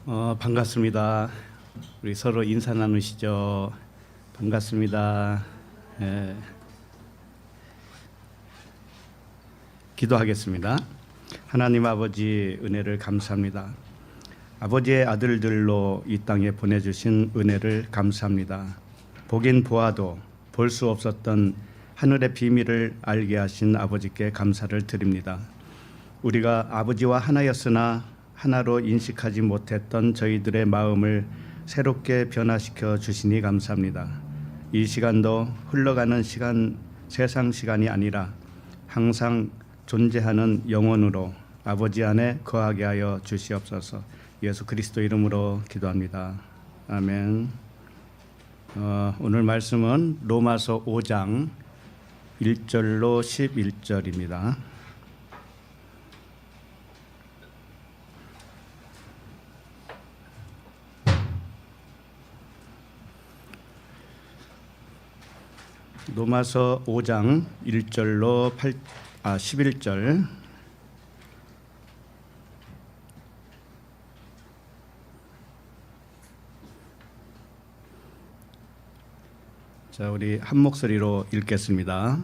반갑습니다. 우리 서로 인사 나누시죠. 반갑습니다. 예. 기도하겠습니다. 하나님 아버지 은혜를 감사합니다. 아버지의 아들들로 이 땅에 보내주신 은혜를 감사합니다. 보긴 보아도 볼 수 없었던 하늘의 비밀을 알게 하신 아버지께 감사를 드립니다. 우리가 아버지와 하나였으나 하나로 인식하지 못했던 저희들의 마음을 새롭게 변화시켜 주시니 감사합니다. 이 시간도 흘러가는 시간, 세상 시간이 아니라 항상 존재하는 영혼으로 아버지 안에 거하게 하여 주시옵소서. 예수 그리스도 이름으로 기도합니다. 아멘. 오늘 말씀은 로마서 5장 1절로 11절입니다. 로마서 5장 1절로 11절. 자, 우리 한 목소리로 읽겠습니다.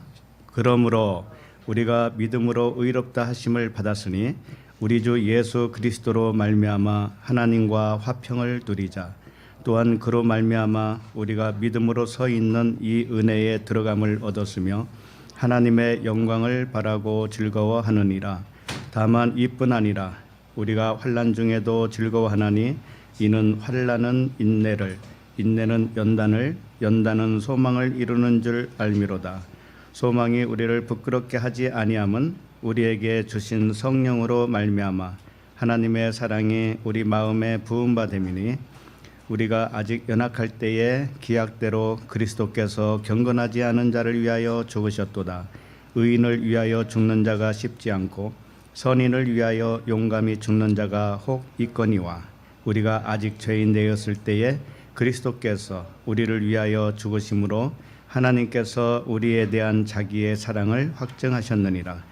그러므로 우리가 믿음으로 의롭다 하심을 받았으니 우리 주 예수 그리스도로 말미암아 하나님과 화평을 누리자. 또한 그로 말미암아 우리가 믿음으로 서 있는 이 은혜에 들어감을 얻었으며 하나님의 영광을 바라고 즐거워하느니라. 다만 이뿐 아니라 우리가 환난 중에도 즐거워하나니 이는 환난은 인내를, 인내는 연단을, 연단은 소망을 이루는 줄 알미로다. 소망이 우리를 부끄럽게 하지 아니함은 우리에게 주신 성령으로 말미암아 하나님의 사랑이 우리 마음에 부은 바 됨이니 우리가 아직 연약할 때에 기약대로 그리스도께서 경건하지 않은 자를 위하여 죽으셨도다. 의인을 위하여 죽는 자가 쉽지 않고 선인을 위하여 용감히 죽는 자가 혹 있거니와 우리가 아직 죄인 되었을 때에 그리스도께서 우리를 위하여 죽으심으로 하나님께서 우리에 대한 자기의 사랑을 확증하셨느니라.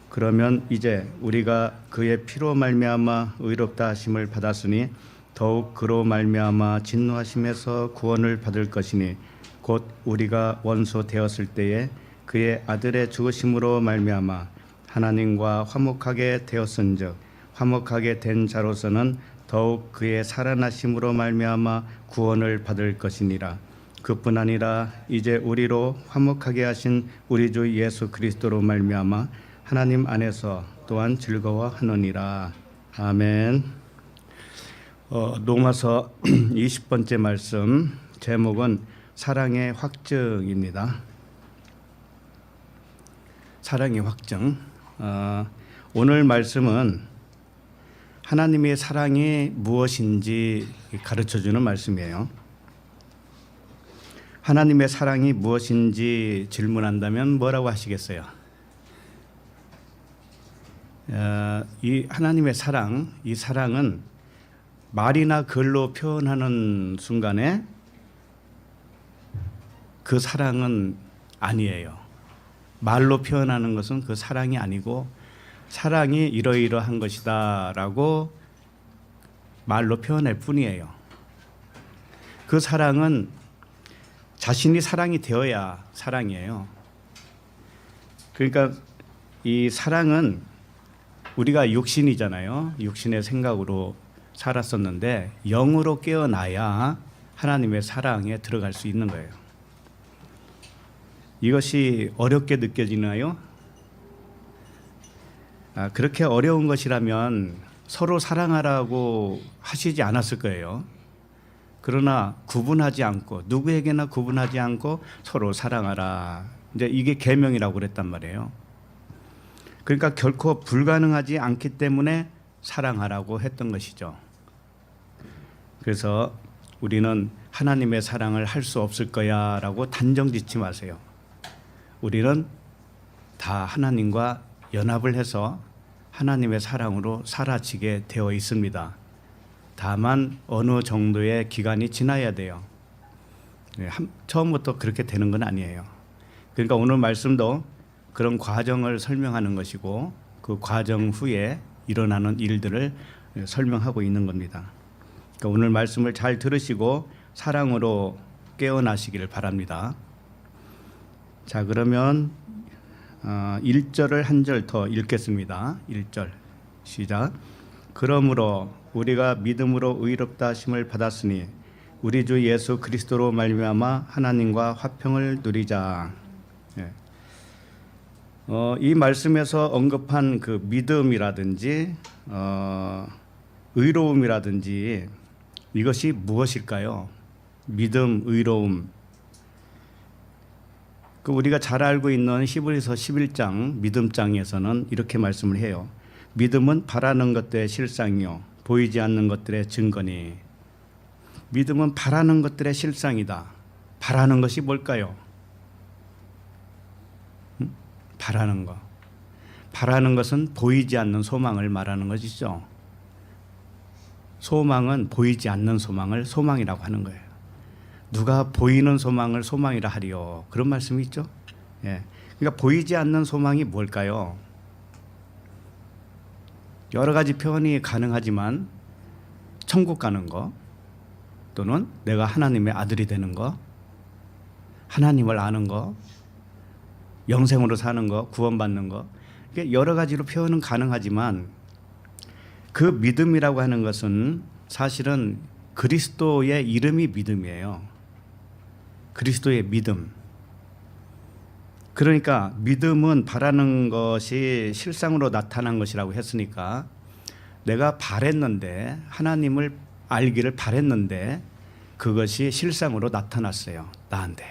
그러면 이제 우리가 그의 피로 말미암아 의롭다 하심을 받았으니 더욱 그로 말미암아 진노하심에서 구원을 받을 것이니 곧 우리가 원수 되었을 때에 그의 아들의 죽으심으로 말미암아 하나님과 화목하게 되었은즉 화목하게 된 자로서는 더욱 그의 살아나심으로 말미암아 구원을 받을 것이니라. 그뿐 아니라 이제 우리로 화목하게 하신 우리 주 예수 그리스도로 말미암아 하나님 안에서 또한 즐거워하느니라. 아멘. 로마서 20번째 말씀 제목은 사랑의 확증입니다. 사랑의 확증. 오늘 말씀은 하나님의 사랑이 무엇인지 가르쳐주는 말씀이에요. 하나님의 사랑이 무엇인지 질문한다면 뭐라고 하시겠어요? 이 하나님의 사랑, 이 사랑은 말이나 글로 표현하는 순간에 그 사랑은 아니에요. 말로 표현하는 것은 그 사랑이 아니고 사랑이 이러이러한 것이다 라고 말로 표현할 뿐이에요. 그 사랑은 자신이 사랑이 되어야 사랑이에요. 그러니까 이 사랑은 우리가 육신이잖아요. 육신의 생각으로 살았었는데 영으로 깨어나야 하나님의 사랑에 들어갈 수 있는 거예요. 이것이 어렵게 느껴지나요? 그렇게 어려운 것이라면 서로 사랑하라고 하시지 않았을 거예요. 그러나 구분하지 않고 누구에게나 구분하지 않고 서로 사랑하라. 이제 이게 계명이라고 그랬단 말이에요. 그러니까 결코 불가능하지 않기 때문에 사랑하라고 했던 것이죠. 그래서 우리는 하나님의 사랑을 할 수 없을 거야 라고 단정 짓지 마세요. 우리는 다 하나님과 연합을 해서 하나님의 사랑으로 사라지게 되어 있습니다. 다만 어느 정도의 기간이 지나야 돼요. 처음부터 그렇게 되는 건 아니에요. 그러니까 오늘 말씀도 그런 과정을 설명하는 것이고 그 과정 후에 일어나는 일들을 설명하고 있는 겁니다. 그러니까 오늘 말씀을 잘 들으시고 사랑으로 깨어나시기를 바랍니다. 자, 그러면 1절을 한 절 더 읽겠습니다. 1절 시작. 그러므로 우리가 믿음으로 의롭다 하심을 받았으니 우리 주 예수 그리스도로 말미암아 하나님과 화평을 누리자. 예. 이 말씀에서 언급한 그 믿음이라든지 의로움이라든지 이것이 무엇일까요? 믿음, 의로움. 우리가 잘 알고 있는 히브리서 11장 믿음장에서는 이렇게 말씀을 해요. 믿음은 바라는 것들의 실상이요 보이지 않는 것들의 증거니. 믿음은 바라는 것들의 실상이다. 바라는 것이 뭘까요? 바라는 것. 바라는 것은 보이지 않는 소망을 말하는 것이죠. 소망은 보이지 않는 소망을 소망이라고 하는 거예요. 누가 보이는 소망을 소망이라 하리요. 그런 말씀이 있죠. 예. 그러니까 보이지 않는 소망이 뭘까요? 여러 가지 표현이 가능하지만 천국 가는 거 또는 내가 하나님의 아들이 되는 거, 하나님을 아는 거, 영생으로 사는 거, 구원받는 거, 여러 가지로 표현은 가능하지만 그 믿음이라고 하는 것은 사실은 그리스도의 이름이 믿음이에요. 그리스도의 믿음. 그러니까 믿음은 바라는 것이 실상으로 나타난 것이라고 했으니까 내가 바랬는데, 하나님을 알기를 바랬는데 그것이 실상으로 나타났어요, 나한테.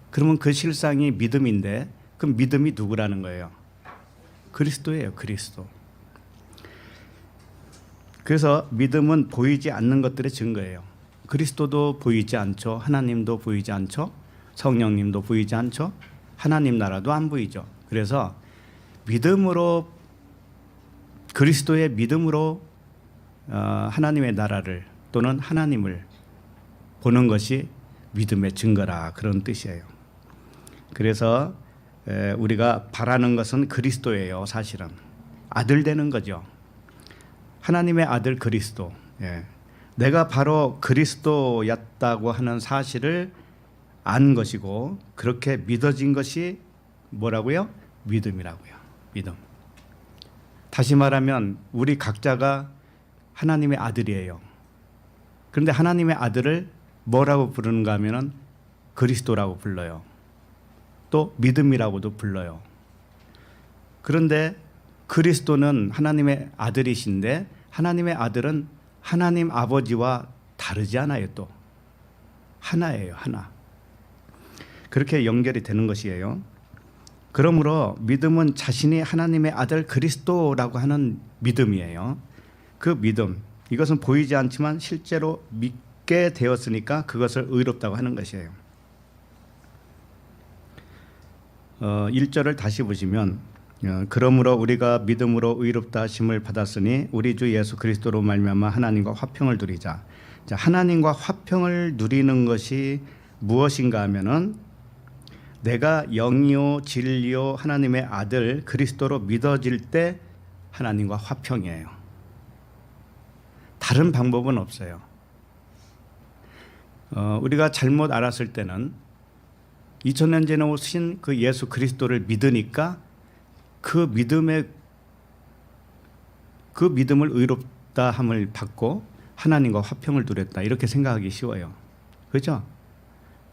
그러면 그 실상이 믿음인데 그 믿음이 누구라는 거예요? 그리스도예요, 그리스도. 그래서 믿음은 보이지 않는 것들의 증거예요. 그리스도도 보이지 않죠. 하나님도 보이지 않죠. 성령님도 보이지 않죠. 하나님 나라도 안 보이죠. 그래서 믿음으로, 그리스도의 믿음으로 하나님의 나라를 또는 하나님을 보는 것이 믿음의 증거라, 그런 뜻이에요. 그래서 우리가 바라는 것은 그리스도예요. 사실은 아들 되는 거죠. 하나님의 아들 그리스도. 예. 내가 바로 그리스도였다고 하는 사실을 안 것이고 그렇게 믿어진 것이 뭐라고요? 믿음이라고요. 믿음. 다시 말하면 우리 각자가 하나님의 아들이에요. 그런데 하나님의 아들을 뭐라고 부르는가 하면은 그리스도라고 불러요. 또 믿음이라고도 불러요. 그런데 그리스도는 하나님의 아들이신데 하나님의 아들은 하나님 아버지와 다르지 않아요. 또 하나예요, 하나. 그렇게 연결이 되는 것이에요. 그러므로 믿음은 자신이 하나님의 아들 그리스도라고 하는 믿음이에요. 그 믿음, 이것은 보이지 않지만 실제로 믿게 되었으니까 그것을 의롭다고 하는 것이에요. 1절을 다시 보시면 그러므로 우리가 믿음으로 의롭다 하심을 받았으니 우리 주 예수 그리스도로 말미암아 하나님과 화평을 누리자. 자, 하나님과 화평을 누리는 것이 무엇인가 하면은 내가 영이요 진리요 하나님의 아들 그리스도로 믿어질 때 하나님과 화평이에요. 다른 방법은 없어요. 우리가 잘못 알았을 때는 2000년 전에 오신 그 예수 그리스도를 믿으니까 그 믿음을 의롭다 함을 받고 하나님과 화평을 누렸다, 이렇게 생각하기 쉬워요. 그렇죠?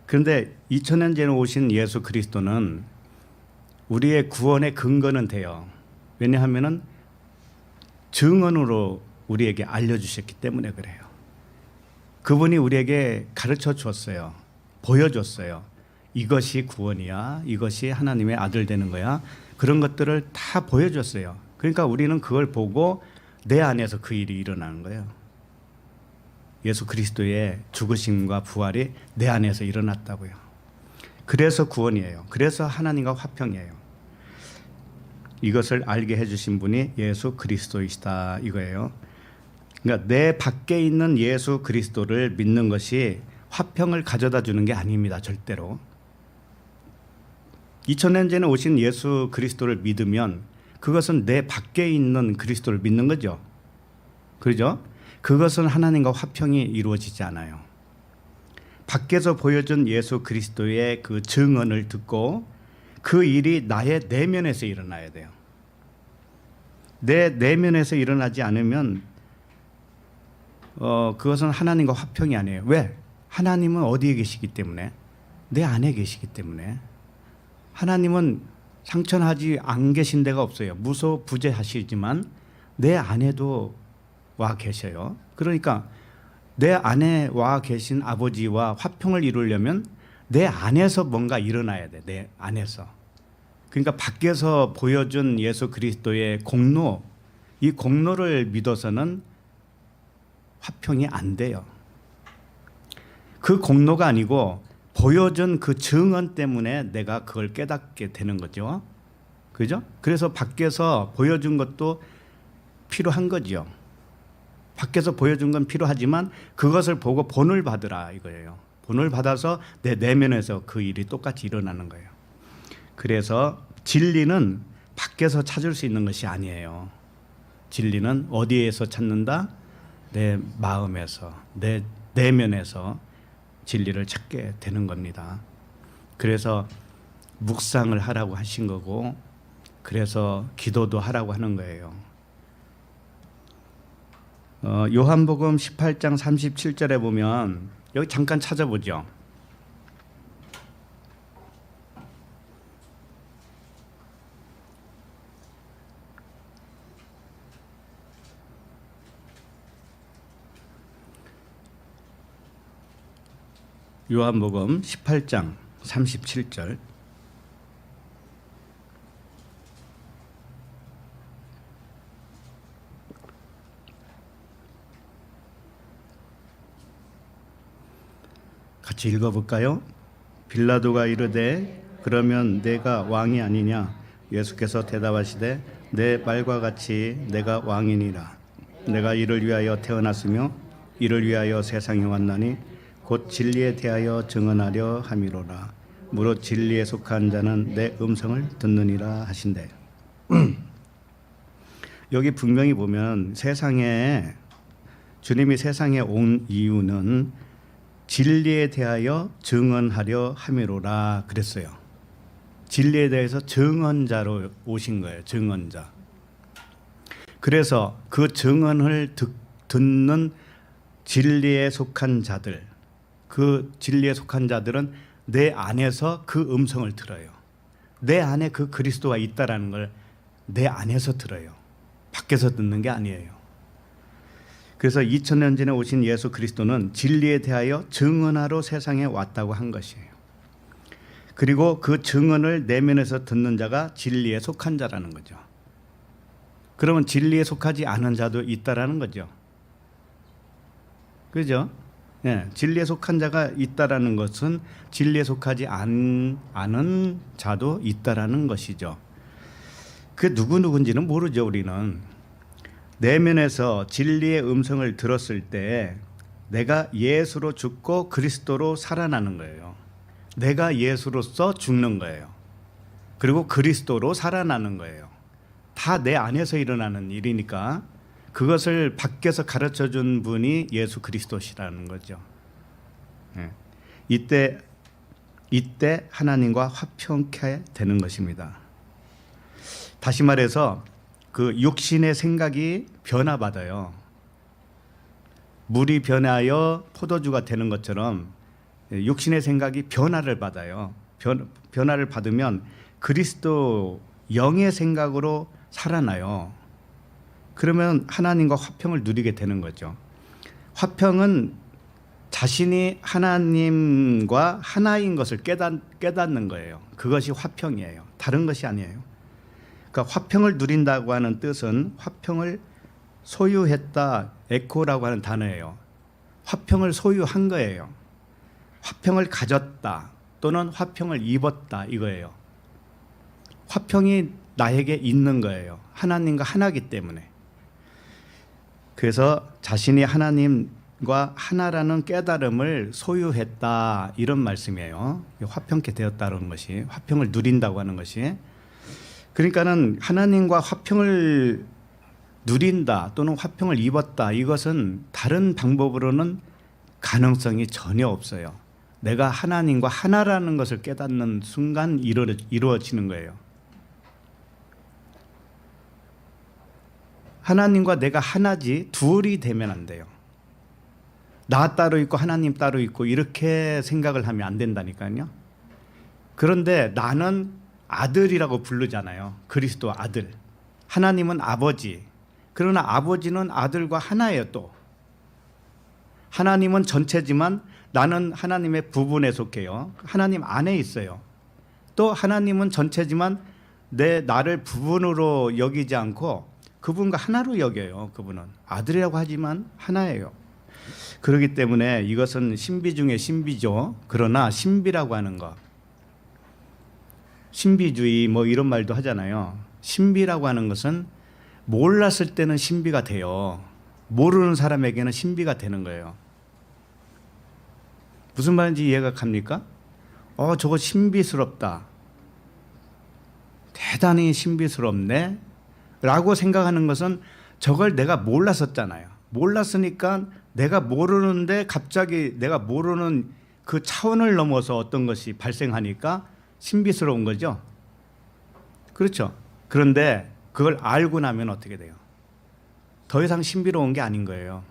그런데 2000년 전에 오신 예수 그리스도는 우리의 구원의 근거는 돼요. 왜냐하면 증언으로 우리에게 알려주셨기 때문에 그래요. 그분이 우리에게 가르쳐 주었어요. 보여줬어요. 이것이 구원이야. 이것이 하나님의 아들 되는 거야. 그런 것들을 다 보여줬어요. 그러니까 우리는 그걸 보고 내 안에서 그 일이 일어나는 거예요. 예수 그리스도의 죽으심과 부활이 내 안에서 일어났다고요. 그래서 구원이에요. 그래서 하나님과 화평이에요. 이것을 알게 해주신 분이 예수 그리스도이시다, 이거예요. 그러니까 내 밖에 있는 예수 그리스도를 믿는 것이 화평을 가져다 주는 게 아닙니다. 절대로. 2000년 전에 오신 예수 그리스도를 믿으면 그것은 내 밖에 있는 그리스도를 믿는 거죠. 그렇죠? 그것은 하나님과 화평이 이루어지지 않아요. 밖에서 보여준 예수 그리스도의 그 증언을 듣고 그 일이 나의 내면에서 일어나야 돼요. 내 내면에서 일어나지 않으면 그것은 하나님과 화평이 아니에요. 왜? 하나님은 어디에 계시기 때문에? 내 안에 계시기 때문에. 하나님은 상천하지 안 계신 데가 없어요. 무소부재하시지만 내 안에도 와 계셔요. 그러니까 내 안에 와 계신 아버지와 화평을 이루려면 내 안에서 뭔가 일어나야 돼. 내 안에서. 그러니까 밖에서 보여준 예수 그리스도의 공로, 이 공로를 믿어서는 화평이 안 돼요. 그 공로가 아니고 보여준 그 증언 때문에 내가 그걸 깨닫게 되는 거죠. 그죠? 그래서 밖에서 보여준 것도 필요한 거죠. 밖에서 보여준 건 필요하지만 그것을 보고 본을 받으라 이거예요. 본을 받아서 내 내면에서 그 일이 똑같이 일어나는 거예요. 그래서 진리는 밖에서 찾을 수 있는 것이 아니에요. 진리는 어디에서 찾는다? 내 마음에서, 내 내면에서 진리를 찾게 되는 겁니다. 그래서 묵상을 하라고 하신 거고, 그래서 기도도 하라고 하는 거예요. 요한복음 18장 37절에 보면 여기 잠깐 찾아보죠. 요한복음 18장 37절. 같이 읽어볼까요? 빌라도가 이르되 그러면 내가 왕이 아니냐? 예수께서 대답하시되 내 말과 같이 내가 왕이니라. 내가 이를 위하여 태어났으며 이를 위하여 세상에 왔나니 곧 진리에 대하여 증언하려 함이로라. 무릇 진리에 속한 자는 내 음성을 듣느니라 하신대. 여기 분명히 보면 세상에 주님이 세상에 온 이유는 진리에 대하여 증언하려 함이로라 그랬어요. 진리에 대해서 증언자로 오신 거예요. 증언자. 그래서 그 증언을 듣는 진리에 속한 자들, 그 진리에 속한 자들은 내 안에서 그 음성을 들어요. 내 안에 그 그리스도가 있다라는 걸 내 안에서 들어요. 밖에서 듣는 게 아니에요. 그래서 2000년 전에 오신 예수 그리스도는 진리에 대하여 증언하러 세상에 왔다고 한 것이에요. 그리고 그 증언을 내면에서 듣는 자가 진리에 속한 자라는 거죠. 그러면 진리에 속하지 않은 자도 있다라는 거죠. 그죠? 예, 진리에 속한 자가 있다라는 것은 진리에 속하지 않은 자도 있다라는 것이죠. 그 누구인지는 모르죠. 우리는 내면에서 진리의 음성을 들었을 때 내가 예수로 죽고 그리스도로 살아나는 거예요. 내가 예수로서 죽는 거예요. 그리고 그리스도로 살아나는 거예요. 다 내 안에서 일어나는 일이니까 그것을 밖에서 가르쳐준 분이 예수 그리스도시라는 거죠. 이때 하나님과 화평케 되는 것입니다. 다시 말해서 그 육신의 생각이 변화받아요. 물이 변하여 포도주가 되는 것처럼 육신의 생각이 변화를 받아요. 변화를 받으면 그리스도 영의 생각으로 살아나요. 그러면 하나님과 화평을 누리게 되는 거죠. 화평은 자신이 하나님과 하나인 것을 깨닫는 거예요. 그것이 화평이에요. 다른 것이 아니에요. 그러니까 화평을 누린다고 하는 뜻은 화평을 소유했다, 에코라고 하는 단어예요. 화평을 소유한 거예요. 화평을 가졌다 또는 화평을 입었다 이거예요. 화평이 나에게 있는 거예요. 하나님과 하나이기 때문에. 그래서 자신이 하나님과 하나라는 깨달음을 소유했다 이런 말씀이에요. 화평케 되었다는 것이, 화평을 누린다고 하는 것이. 그러니까는 하나님과 화평을 누린다 또는 화평을 입었다, 이것은 다른 방법으로는 가능성이 전혀 없어요. 내가 하나님과 하나라는 것을 깨닫는 순간 이루어지는 거예요. 하나님과 내가 하나지 둘이 되면 안 돼요. 나 따로 있고 하나님 따로 있고 이렇게 생각을 하면 안 된다니까요. 그런데 나는 아들이라고 부르잖아요. 그리스도 아들. 하나님은 아버지. 그러나 아버지는 아들과 하나예요. 또 하나님은 전체지만 나는 하나님의 부분에 속해요. 하나님 안에 있어요. 또 하나님은 전체지만 나를 부분으로 여기지 않고 그분과 하나로 여겨요. 그분은 아들이라고 하지만 하나예요. 그렇기 때문에 이것은 신비 중에 신비죠. 그러나 신비라고 하는 것, 신비주의 뭐 이런 말도 하잖아요. 신비라고 하는 것은 몰랐을 때는 신비가 돼요. 모르는 사람에게는 신비가 되는 거예요. 무슨 말인지 이해가 갑니까? 저거 신비스럽다. 대단히 신비스럽네 라고 생각하는 것은 저걸 내가 몰랐었잖아요. 몰랐으니까 내가 모르는데 갑자기 내가 모르는 그 차원을 넘어서 어떤 것이 발생하니까 신비스러운 거죠. 그렇죠. 그런데 그걸 알고 나면 어떻게 돼요? 더 이상 신비로운 게 아닌 거예요.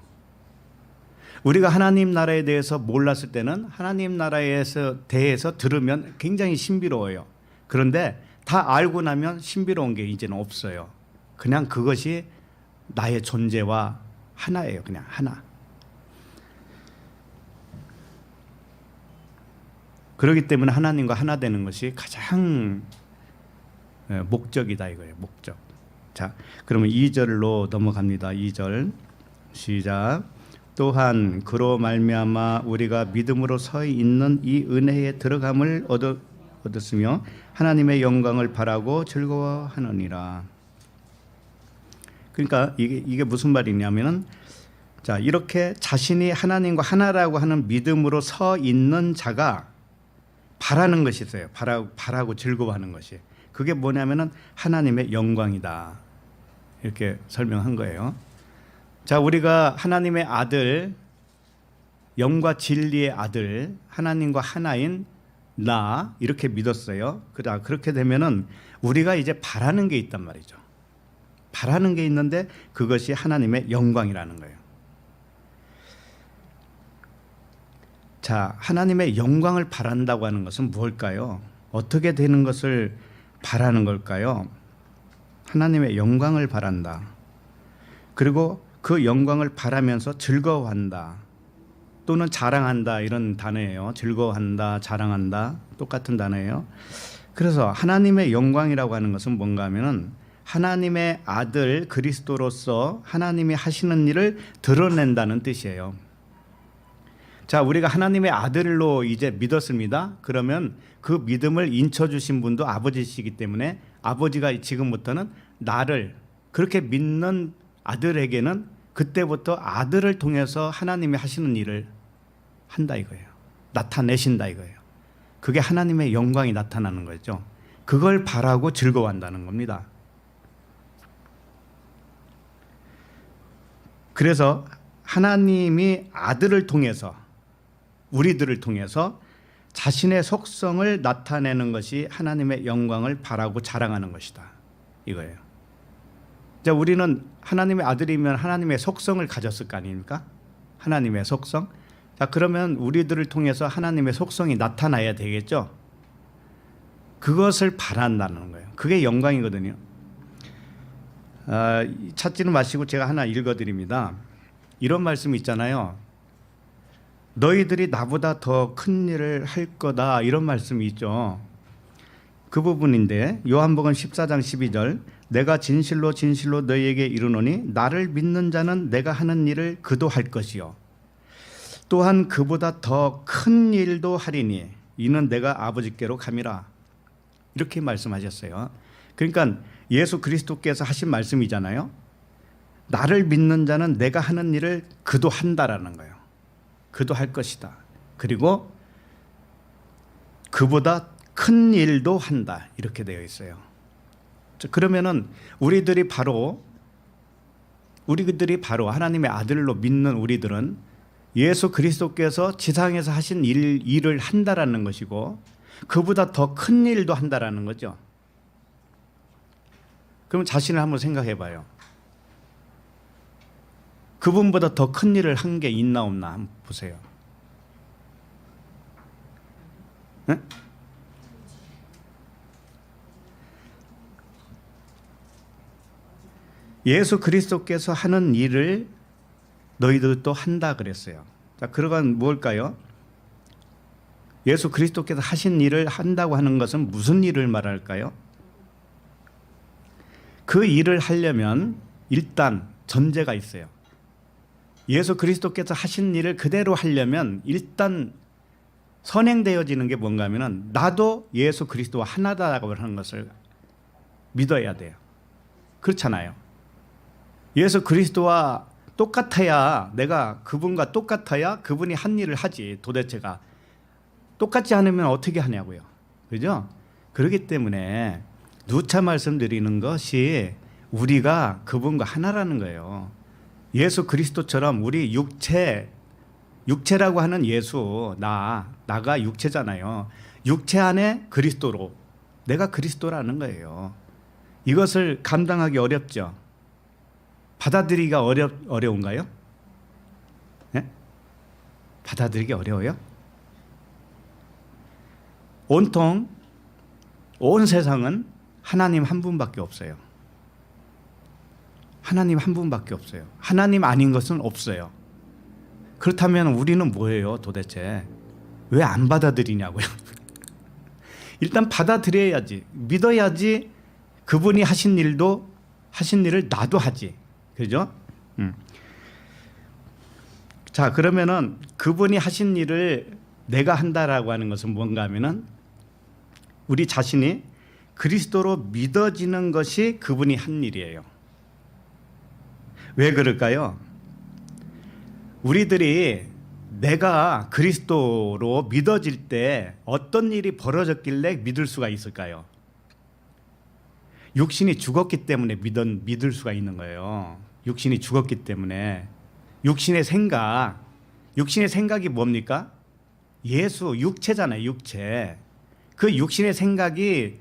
우리가 하나님 나라에 대해서 몰랐을 때는 하나님 나라에 대해서 들으면 굉장히 신비로워요. 그런데 다 알고 나면 신비로운 게 이제는 없어요. 그냥 그것이 나의 존재와 하나예요. 그냥 하나. 그렇기 때문에 하나님과 하나 되는 것이 가장 목적이다 이거예요. 목적. 자, 그러면 2절로 넘어갑니다. 2절 시작. 또한 그로 말미암아 우리가 믿음으로 서 있는 이 은혜에 들어감을 얻었으며 하나님의 영광을 바라고 즐거워하느니라. 그러니까 이게 무슨 말이냐면은, 자, 이렇게 자신이 하나님과 하나라고 하는 믿음으로 서 있는 자가 바라는 것이 있어요. 바라고 즐거워하는 것이. 그게 뭐냐면은 하나님의 영광이다. 이렇게 설명한 거예요. 자, 우리가 하나님의 아들, 영과 진리의 아들, 하나님과 하나인 나 이렇게 믿었어요. 그렇게 되면은 우리가 이제 바라는 게 있단 말이죠. 바라는 게 있는데 그것이 하나님의 영광이라는 거예요. 자, 하나님의 영광을 바란다고 하는 것은 무엇일까요? 어떻게 되는 것을 바라는 걸까요? 하나님의 영광을 바란다. 그리고 그 영광을 바라면서 즐거워한다. 또는 자랑한다, 이런 단어예요. 즐거워한다, 자랑한다, 똑같은 단어예요. 그래서 하나님의 영광이라고 하는 것은 뭔가 하면은 하나님의 아들 그리스도로서 하나님이 하시는 일을 드러낸다는 뜻이에요. 자, 우리가 하나님의 아들로 이제 믿었습니다. 그러면 그 믿음을 인쳐주신 분도 아버지시기 때문에 아버지가 지금부터는 나를 그렇게 믿는 아들에게는 그때부터 아들을 통해서 하나님이 하시는 일을 한다 이거예요. 나타내신다 이거예요. 그게 하나님의 영광이 나타나는 거죠. 그걸 바라고 즐거워한다는 겁니다. 그래서 하나님이 아들을 통해서, 우리들을 통해서 자신의 속성을 나타내는 것이 하나님의 영광을 바라고 자랑하는 것이다 이거예요. 자, 우리는 하나님의 아들이면 하나님의 속성을 가졌을 거 아닙니까? 하나님의 속성. 자, 그러면 우리들을 통해서 하나님의 속성이 나타나야 되겠죠. 그것을 바란다는 거예요. 그게 영광이거든요. 찾지는 마시고 제가 하나 읽어드립니다. 이런 말씀이 있잖아요. 너희들이 나보다 더 큰 일을 할 거다, 이런 말씀이 있죠. 그 부분인데 요한복음 14장 12절, 내가 진실로 진실로 너희에게 이르노니 나를 믿는 자는 내가 하는 일을 그도 할 것이요 또한 그보다 더 큰 일도 하리니 이는 내가 아버지께로 감이라. 이렇게 말씀하셨어요. 그러니까 예수 그리스도께서 하신 말씀이잖아요. 나를 믿는 자는 내가 하는 일을 그도 한다라는 거예요. 그도 할 것이다. 그리고 그보다 큰 일도 한다. 이렇게 되어 있어요. 그러면은 우리들이 바로 우리들이 바로 하나님의 아들로 믿는 우리들은 예수 그리스도께서 지상에서 하신 일을 한다라는 것이고 그보다 더 큰 일도 한다라는 거죠. 그럼 자신을 한번 생각해 봐요. 그분보다 더 큰 일을 한 게 있나 없나 한번 보세요. 네? 예수 그리스도께서 하는 일을 너희들도 한다 그랬어요. 자, 그러건 뭘까요? 예수 그리스도께서 하신 일을 한다고 하는 것은 무슨 일을 말할까요? 그 일을 하려면 일단 전제가 있어요. 예수 그리스도께서 하신 일을 그대로 하려면 일단 선행되어지는 게 뭔가 하면은 나도 예수 그리스도와 하나다라고 하는 것을 믿어야 돼요. 그렇잖아요. 예수 그리스도와 똑같아야, 내가 그분과 똑같아야 그분이 한 일을 하지. 도대체가 똑같지 않으면 어떻게 하냐고요. 그죠? 그렇기 때문에 누차 말씀드리는 것이 우리가 그분과 하나라는 거예요. 예수 그리스도처럼 우리 육체라고 하는 예수, 나가 육체잖아요. 육체 안에 그리스도로, 내가 그리스도라는 거예요. 이것을 감당하기 어렵죠. 받아들이기가 어려운가요? 네? 받아들이기 어려워요? 온통 온 세상은 하나님 한 분밖에 없어요. 하나님 한 분밖에 없어요. 하나님 아닌 것은 없어요. 그렇다면 우리는 뭐예요 도대체? 왜 안 받아들이냐고요. 일단 받아들여야지, 믿어야지 그분이 하신 일을 나도 하지. 그죠? 자, 그러면은 그분이 하신 일을 내가 한다라고 하는 것은 뭔가 하면은 우리 자신이 그리스도로 믿어지는 것이 그분이 한 일이에요. 왜 그럴까요? 우리들이 내가 그리스도로 믿어질 때 어떤 일이 벌어졌길래 믿을 수가 있을까요? 육신이 죽었기 때문에 믿을 수가 있는 거예요. 육신이 죽었기 때문에. 육신의 생각이 뭡니까? 예수, 육체잖아요. 육체. 그 육신의 생각이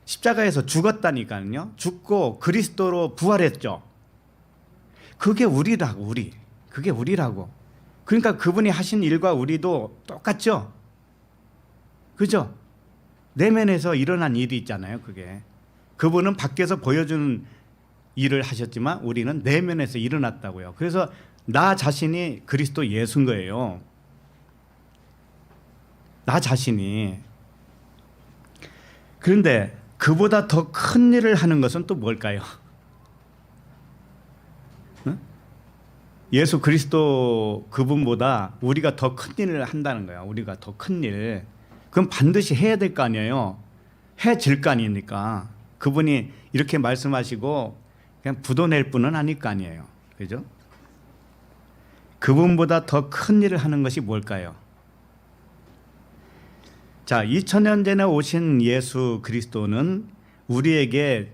십자가에서 죽었다니까요. 죽고 그리스도로 부활했죠. 그게 우리라고. 그게 우리라고. 그러니까 그분이 하신 일과 우리도 똑같죠. 그죠? 내면에서 일어난 일이 있잖아요. 그게. 그분은 밖에서 보여주는 일을 하셨지만 우리는 내면에서 일어났다고요. 그래서 나 자신이 그리스도 예수인 거예요. 나 자신이. 그런데 그보다 더 큰 일을 하는 것은 또 뭘까요? 예수 그리스도 그분보다 우리가 더 큰 일을 한다는 거야. 우리가 더 큰 일. 그럼 반드시 해야 될 거 아니에요. 해질 거 아닙니까? 그분이 이렇게 말씀하시고 그냥 부도낼 뿐은 아닐 거 아니에요. 그죠? 그분보다 더 큰 일을 하는 것이 뭘까요? 자, 2000년 전에 오신 예수 그리스도는 우리에게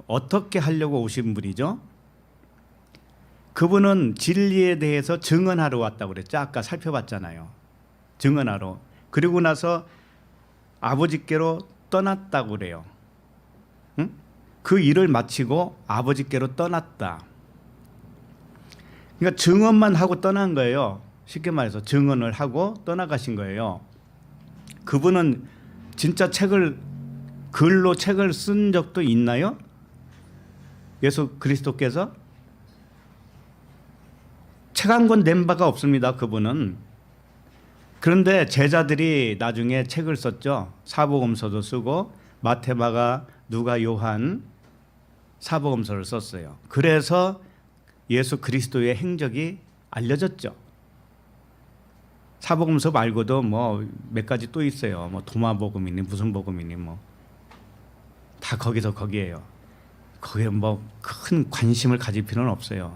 어떻게 하려고 오신 분이죠? 그분은 진리에 대해서 증언하러 왔다고 그랬죠. 아까 살펴봤잖아요. 증언하러. 그리고 나서 아버지께로 떠났다고 그래요. 응? 그 일을 마치고 아버지께로 떠났다. 그러니까 증언만 하고 떠난 거예요. 쉽게 말해서 증언을 하고 떠나가신 거예요. 그분은 진짜 글로 책을 쓴 적도 있나요? 예수 그리스도께서? 책 한 권 낸 바가 없습니다. 그분은. 그런데 제자들이 나중에 책을 썼죠. 사복음서도 쓰고 마태, 마가, 누가, 요한 사복음서를 썼어요. 그래서 예수 그리스도의 행적이 알려졌죠. 사복음서 말고도 뭐 몇 가지 또 있어요. 뭐 도마복음이니 무슨 복음이니 뭐 다 거기서 거기에요. 거기에 뭐 큰 관심을 가질 필요는 없어요.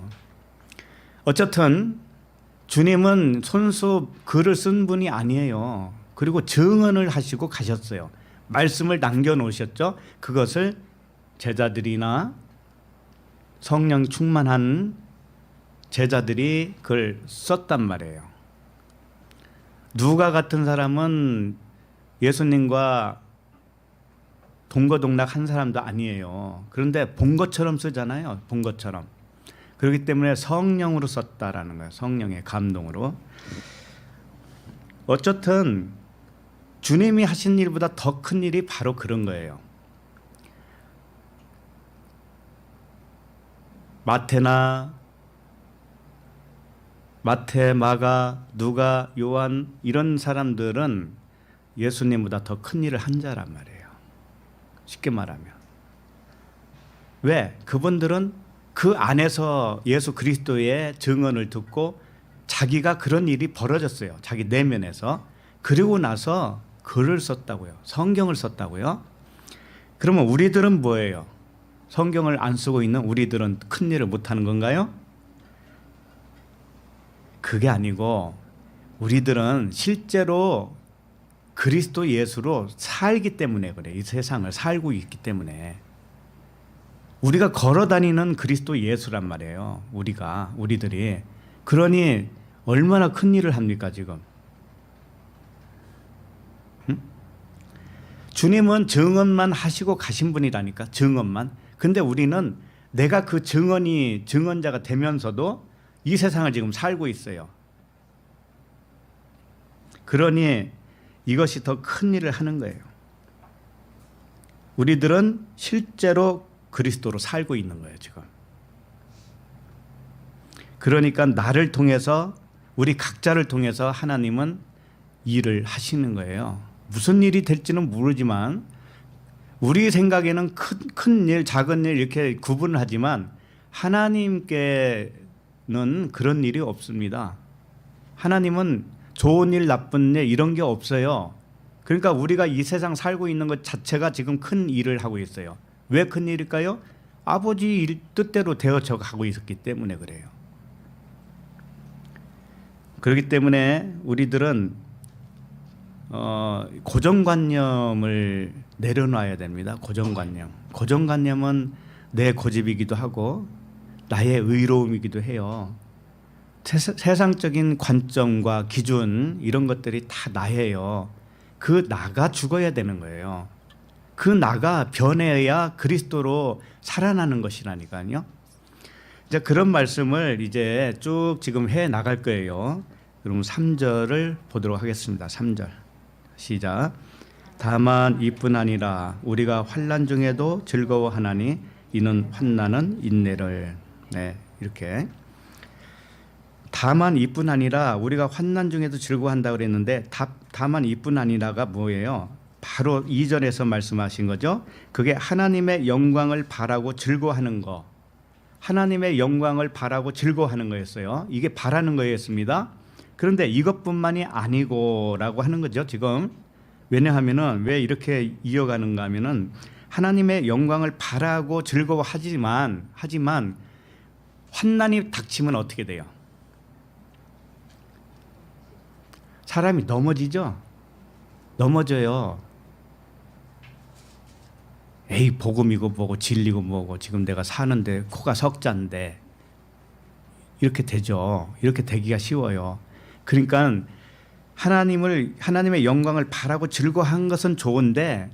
어쨌든 주님은 손수 글을 쓴 분이 아니에요. 그리고 증언을 하시고 가셨어요. 말씀을 남겨놓으셨죠. 그것을 제자들이나 성령 충만한 제자들이 그걸 썼단 말이에요. 누가 같은 사람은 예수님과 동거동락 한 사람도 아니에요. 그런데 본 것처럼 쓰잖아요. 본 것처럼. 그렇기 때문에 성령으로 썼다라는 거예요. 성령의 감동으로. 어쨌든 주님이 하신 일보다 더 큰 일이 바로 그런 거예요. 마태, 마가, 누가, 요한 이런 사람들은 예수님보다 더 큰 일을 한 자란 말이에요. 쉽게 말하면. 왜? 그분들은 그 안에서 예수 그리스도의 증언을 듣고 자기가 그런 일이 벌어졌어요. 자기 내면에서. 그리고 나서 글을 썼다고요. 성경을 썼다고요. 그러면 우리들은 뭐예요? 성경을 안 쓰고 있는 우리들은 큰 일을 못하는 건가요? 그게 아니고 우리들은 실제로 그리스도 예수로 살기 때문에 그래. 이 세상을 살고 있기 때문에. 우리가 걸어다니는 그리스도 예수란 말이에요. 우리들이. 그러니 얼마나 큰 일을 합니까 지금. 응? 주님은 증언만 하시고 가신 분이라니까. 증언만. 근데 우리는 내가 그 증언자가 되면서도 이 세상을 지금 살고 있어요. 그러니 이것이 더 큰 일을 하는 거예요. 우리들은 실제로 그리스도로 살고 있는 거예요, 지금. 그러니까 나를 통해서 우리 각자를 통해서 하나님은 일을 하시는 거예요. 무슨 일이 될지는 모르지만 우리 생각에는 큰 일, 작은 일 이렇게 구분을 하지만 하나님께는 그런 일이 없습니다. 하나님은 좋은 일, 나쁜 일 이런 게 없어요. 그러니까 우리가 이 세상 살고 있는 것 자체가 지금 큰 일을 하고 있어요. 왜 큰 일일까요? 아버지 뜻대로 되어져 가고 있었기 때문에 그래요. 그렇기 때문에 우리들은 고정관념을 내려놔야 됩니다. 고정관념은 내 고집이기도 하고 나의 의로움이기도 해요. 세상적인 관점과 기준 이런 것들이 다 나예요. 그 나가 죽어야 되는 거예요. 그 나가 변해야 그리스도로 살아나는 것이라니까요. 이제 그런 말씀을 이제 쭉 지금 해 나갈 거예요. 그럼 3절을 보도록 하겠습니다. 3절 시작. 다만 이뿐 아니라 우리가 환난 중에도 즐거워하나니 이는 환난은 인내를. 네, 이렇게. 다만 이뿐 아니라 우리가 환난 중에도 즐거워한다 그랬는데 다만 이뿐 아니라가 뭐예요? 바로 2절에서 말씀하신 거죠. 그게 하나님의 영광을 바라고 즐거워하는 거. 하나님의 영광을 바라고 즐거워하는 거였어요. 이게 바라는 거였습니다. 그런데 이것뿐만이 아니고라고 하는 거죠, 지금. 왜냐하면은 왜 이렇게 이어가는가 하면은 하나님의 영광을 바라고 즐거워하지만 환난이 닥치면 어떻게 돼요? 사람이 넘어져요. 에이, 복음이고 뭐고 진리고 뭐고 지금 내가 사는데 코가 석자인데 이렇게 되죠. 이렇게 되기가 쉬워요. 그러니까 하나님의 영광을 바라고 즐거워한 것은 좋은데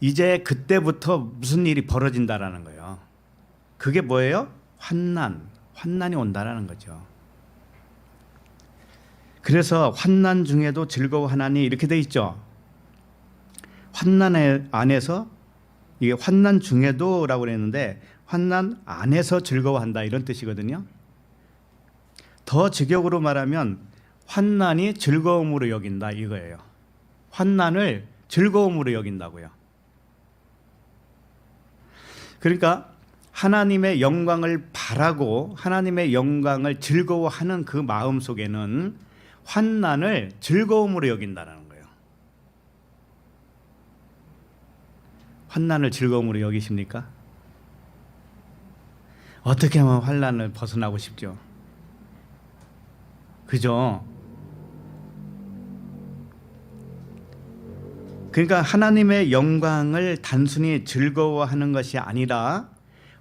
이제 그때부터 무슨 일이 벌어진다라는 거예요. 그게 뭐예요? 환난이 온다라는 거죠. 그래서 환난 중에도 즐거워하나니 이렇게 돼 있죠. 환난 안에서 이게 환난 중에도라고 그랬는데 환난 안에서 즐거워한다 이런 뜻이거든요. 더 직역으로 말하면 환난이 즐거움으로 여긴다 이거예요. 환난을 즐거움으로 여긴다고요. 그러니까 하나님의 영광을 바라고 하나님의 영광을 즐거워하는 그 마음 속에는 환난을 즐거움으로 여긴다는 거예요. 환난을 즐거움으로 여기십니까? 어떻게 하면 환난을 벗어나고 싶죠? 그죠? 그러니까 하나님의 영광을 단순히 즐거워하는 것이 아니라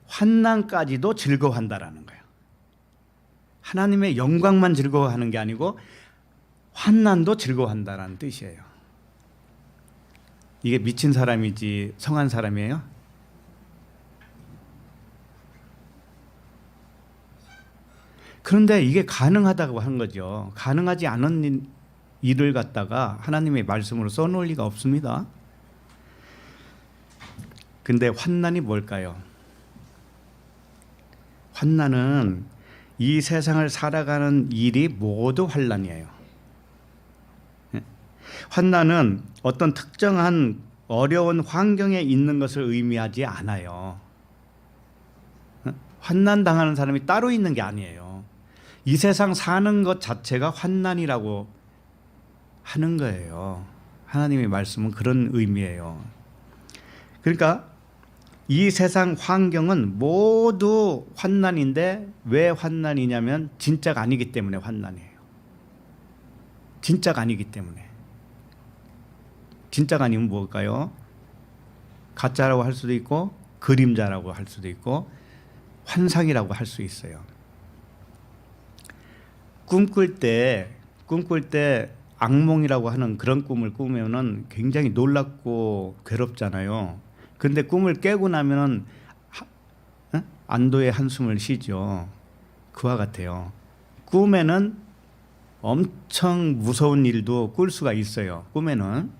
환난까지도 즐거워한다라는 거예요. 하나님의 영광만 즐거워하는 게 아니고 환난도 즐거워한다라는 뜻이에요. 이게 미친 사람이지 성한 사람이에요? 그런데 이게 가능하다고 하는 거죠. 가능하지 않은 일을 갖다가 하나님의 말씀으로 써놓을 리가 없습니다. 근데 환난이 뭘까요? 환난은 이 세상을 살아가는 일이 모두 환난이에요. 환난은 어떤 특정한 어려운 환경에 있는 것을 의미하지 않아요. 환난 당하는 사람이 따로 있는 게 아니에요. 이 세상 사는 것 자체가 환난이라고 하는 거예요. 하나님의 말씀은 그런 의미예요. 그러니까 이 세상 환경은 모두 환난인데 왜 환난이냐면 진짜가 아니기 때문에 환난이에요. 진짜가 아니기 때문에. 진짜가 아니면 뭘까요? 가짜라고 할 수도 있고 그림자라고 할 수도 있고 환상이라고 할 수 있어요. 꿈꿀 때 악몽이라고 하는 그런 꿈을 꾸면은 굉장히 놀랍고 괴롭잖아요. 근데 꿈을 깨고 나면은 안도의 한숨을 쉬죠. 그와 같아요. 꿈에는 엄청 무서운 일도 꿀 수가 있어요. 꿈에는.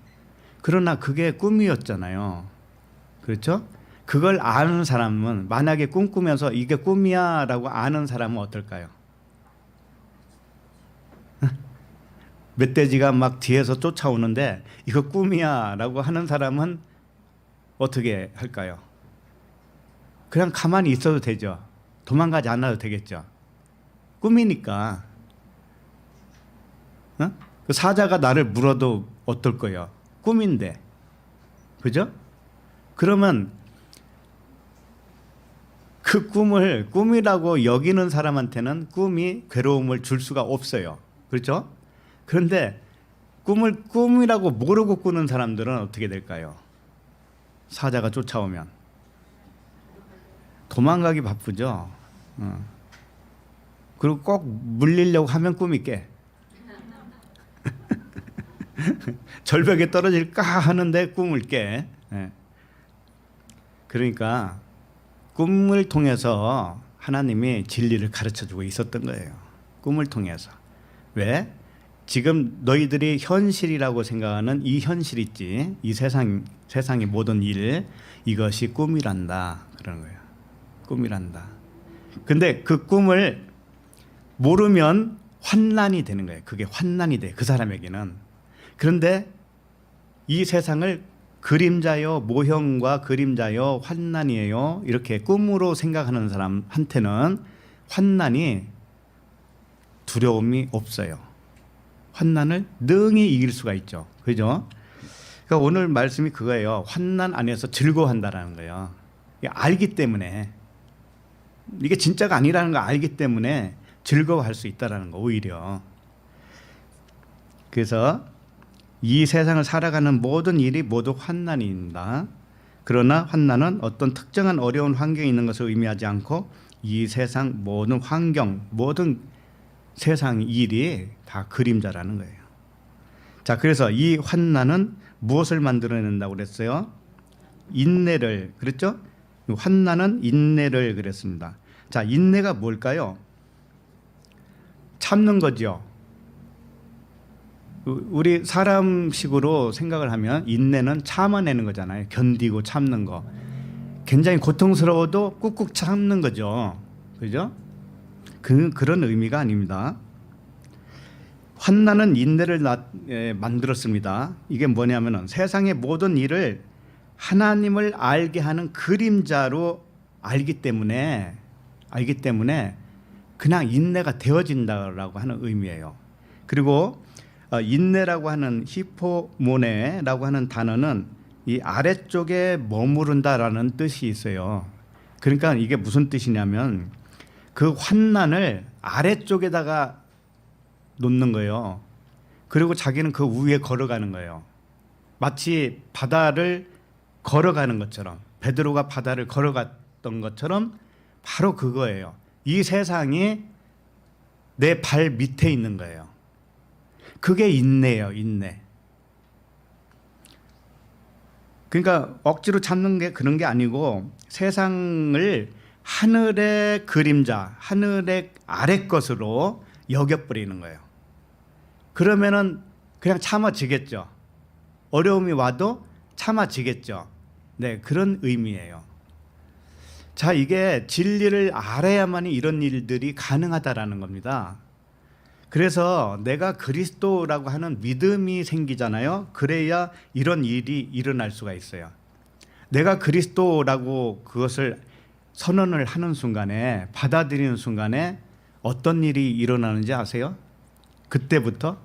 그러나 그게 꿈이었잖아요. 그렇죠? 그걸 아는 사람은 만약에 꿈꾸면서 이게 꿈이야 라고 아는 사람은 어떨까요? 멧돼지가 막 뒤에서 쫓아오는데 이거 꿈이야 라고 하는 사람은 어떻게 할까요? 그냥 가만히 있어도 되죠. 도망가지 않아도 되겠죠. 꿈이니까. 그 사자가 나를 물어도 어떨 거예요? 꿈인데. 그죠? 그러면 그 꿈을 꿈이라고 여기는 사람한테는 꿈이 괴로움을 줄 수가 없어요. 그렇죠? 그런데 꿈을 꿈이라고 모르고 꾸는 사람들은 어떻게 될까요? 사자가 쫓아오면 도망가기 바쁘죠. 그리고 꼭 물리려고 하면 꿈이 깨. 절벽에 떨어질까 하는데 꿈을 깨. 그러니까 꿈을 통해서 하나님이 진리를 가르쳐주고 있었던 거예요. 꿈을 통해서. 왜? 지금 너희들이 현실이라고 생각하는 이 현실 있지, 이 세상의 모든 일, 이것이 꿈이란다 그러는 거예요. 꿈이란다. 근데 그 꿈을 모르면 환난이 되는 거예요. 그게 환난이 돼, 그 사람에게는. 그런데 이 세상을 그림자요, 모형과 그림자요, 환난이에요, 이렇게 꿈으로 생각하는 사람한테는 환난이 두려움이 없어요. 환난을 능히 이길 수가 있죠. 그죠? 그러니까 오늘 말씀이 그거예요. 환난 안에서 즐거워한다라는 거예요. 알기 때문에, 이게 진짜가 아니라는 걸 알기 때문에 즐거워할 수 있다라는 거, 오히려. 그래서 이 세상을 살아가는 모든 일이 모두 환난입니다. 그러나 환난은 어떤 특정한 어려운 환경에 있는 것을 의미하지 않고 이 세상 모든 환경, 모든 세상 일이 다 그림자라는 거예요. 자, 그래서 이 환난은 무엇을 만들어낸다고 그랬어요? 인내를. 그랬죠? 환난은 인내를 그랬습니다. 자, 인내가 뭘까요? 참는 거죠. 우리 사람식으로 생각을 하면 인내는 참아내는 거잖아요. 견디고 참는 거. 굉장히 고통스러워도 꾹꾹 참는 거죠. 그죠? 그런 의미가 아닙니다. 환난은 인내를 만들었습니다. 이게 뭐냐면은 세상의 모든 일을 하나님을 알게 하는 그림자로 알기 때문에 그냥 인내가 되어진다라고 하는 의미예요. 그리고 인내라고 하는 히포모네라고 하는 단어는 이 아래쪽에 머무른다라는 뜻이 있어요. 그러니까 이게 무슨 뜻이냐면 그 환난을 아래쪽에다가 놓는 거예요. 그리고 자기는 그 위에 걸어가는 거예요. 마치 바다를 걸어가는 것처럼, 베드로가 바다를 걸어갔던 것처럼 바로 그거예요. 이 세상이 내 발 밑에 있는 거예요. 그게 인내예요, 인내. 그러니까 억지로 잡는 게 그런 게 아니고 세상을 하늘의 그림자, 하늘의 아래 것으로 여겨버리는 거예요. 그러면은 그냥 참아지겠죠. 어려움이 와도 참아지겠죠. 네, 그런 의미예요. 자, 이게 진리를 알아야만이 이런 일들이 가능하다라는 겁니다. 그래서 내가 그리스도라고 하는 믿음이 생기잖아요. 그래야 이런 일이 일어날 수가 있어요. 내가 그리스도라고 그것을 선언을 하는 순간에, 받아들이는 순간에 어떤 일이 일어나는지 아세요? 그때부터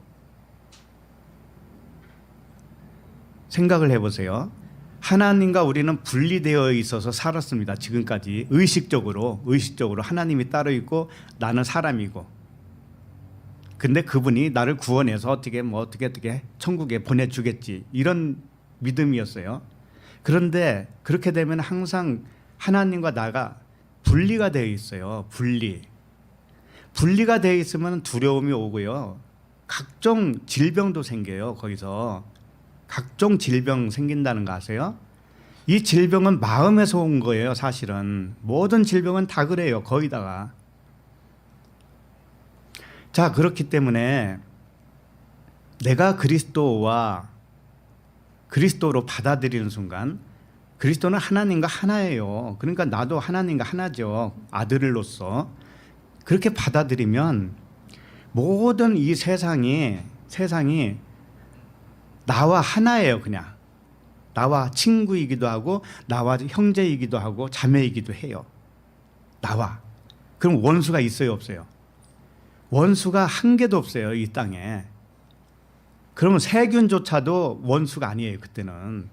생각을 해보세요. 하나님과 우리는 분리되어 있어서 살았습니다. 지금까지 의식적으로 하나님이 따로 있고 나는 사람이고. 근데 그분이 나를 구원해서 어떻게 천국에 보내주겠지, 이런 믿음이었어요. 그런데 그렇게 되면 항상 하나님과 나가 분리가 되어 있어요. 분리가 되어 있으면 두려움이 오고요. 각종 질병도 생겨요. 거기서 각종 질병 생긴다는 거 아세요? 이 질병은 마음에서 온 거예요. 사실은 모든 질병은 다 그래요. 거기다가. 자, 그렇기 때문에 내가 그리스도와 그리스도로 받아들이는 순간, 그리스도는 하나님과 하나예요. 그러니까 나도 하나님과 하나죠. 아들로서. 그렇게 받아들이면 모든 이 세상이 나와 하나예요. 그냥 나와 친구이기도 하고 나와 형제이기도 하고 자매이기도 해요. 나와. 그럼 원수가 있어요, 없어요? 원수가 한 개도 없어요, 이 땅에. 그러면 세균조차도 원수가 아니에요. 그때는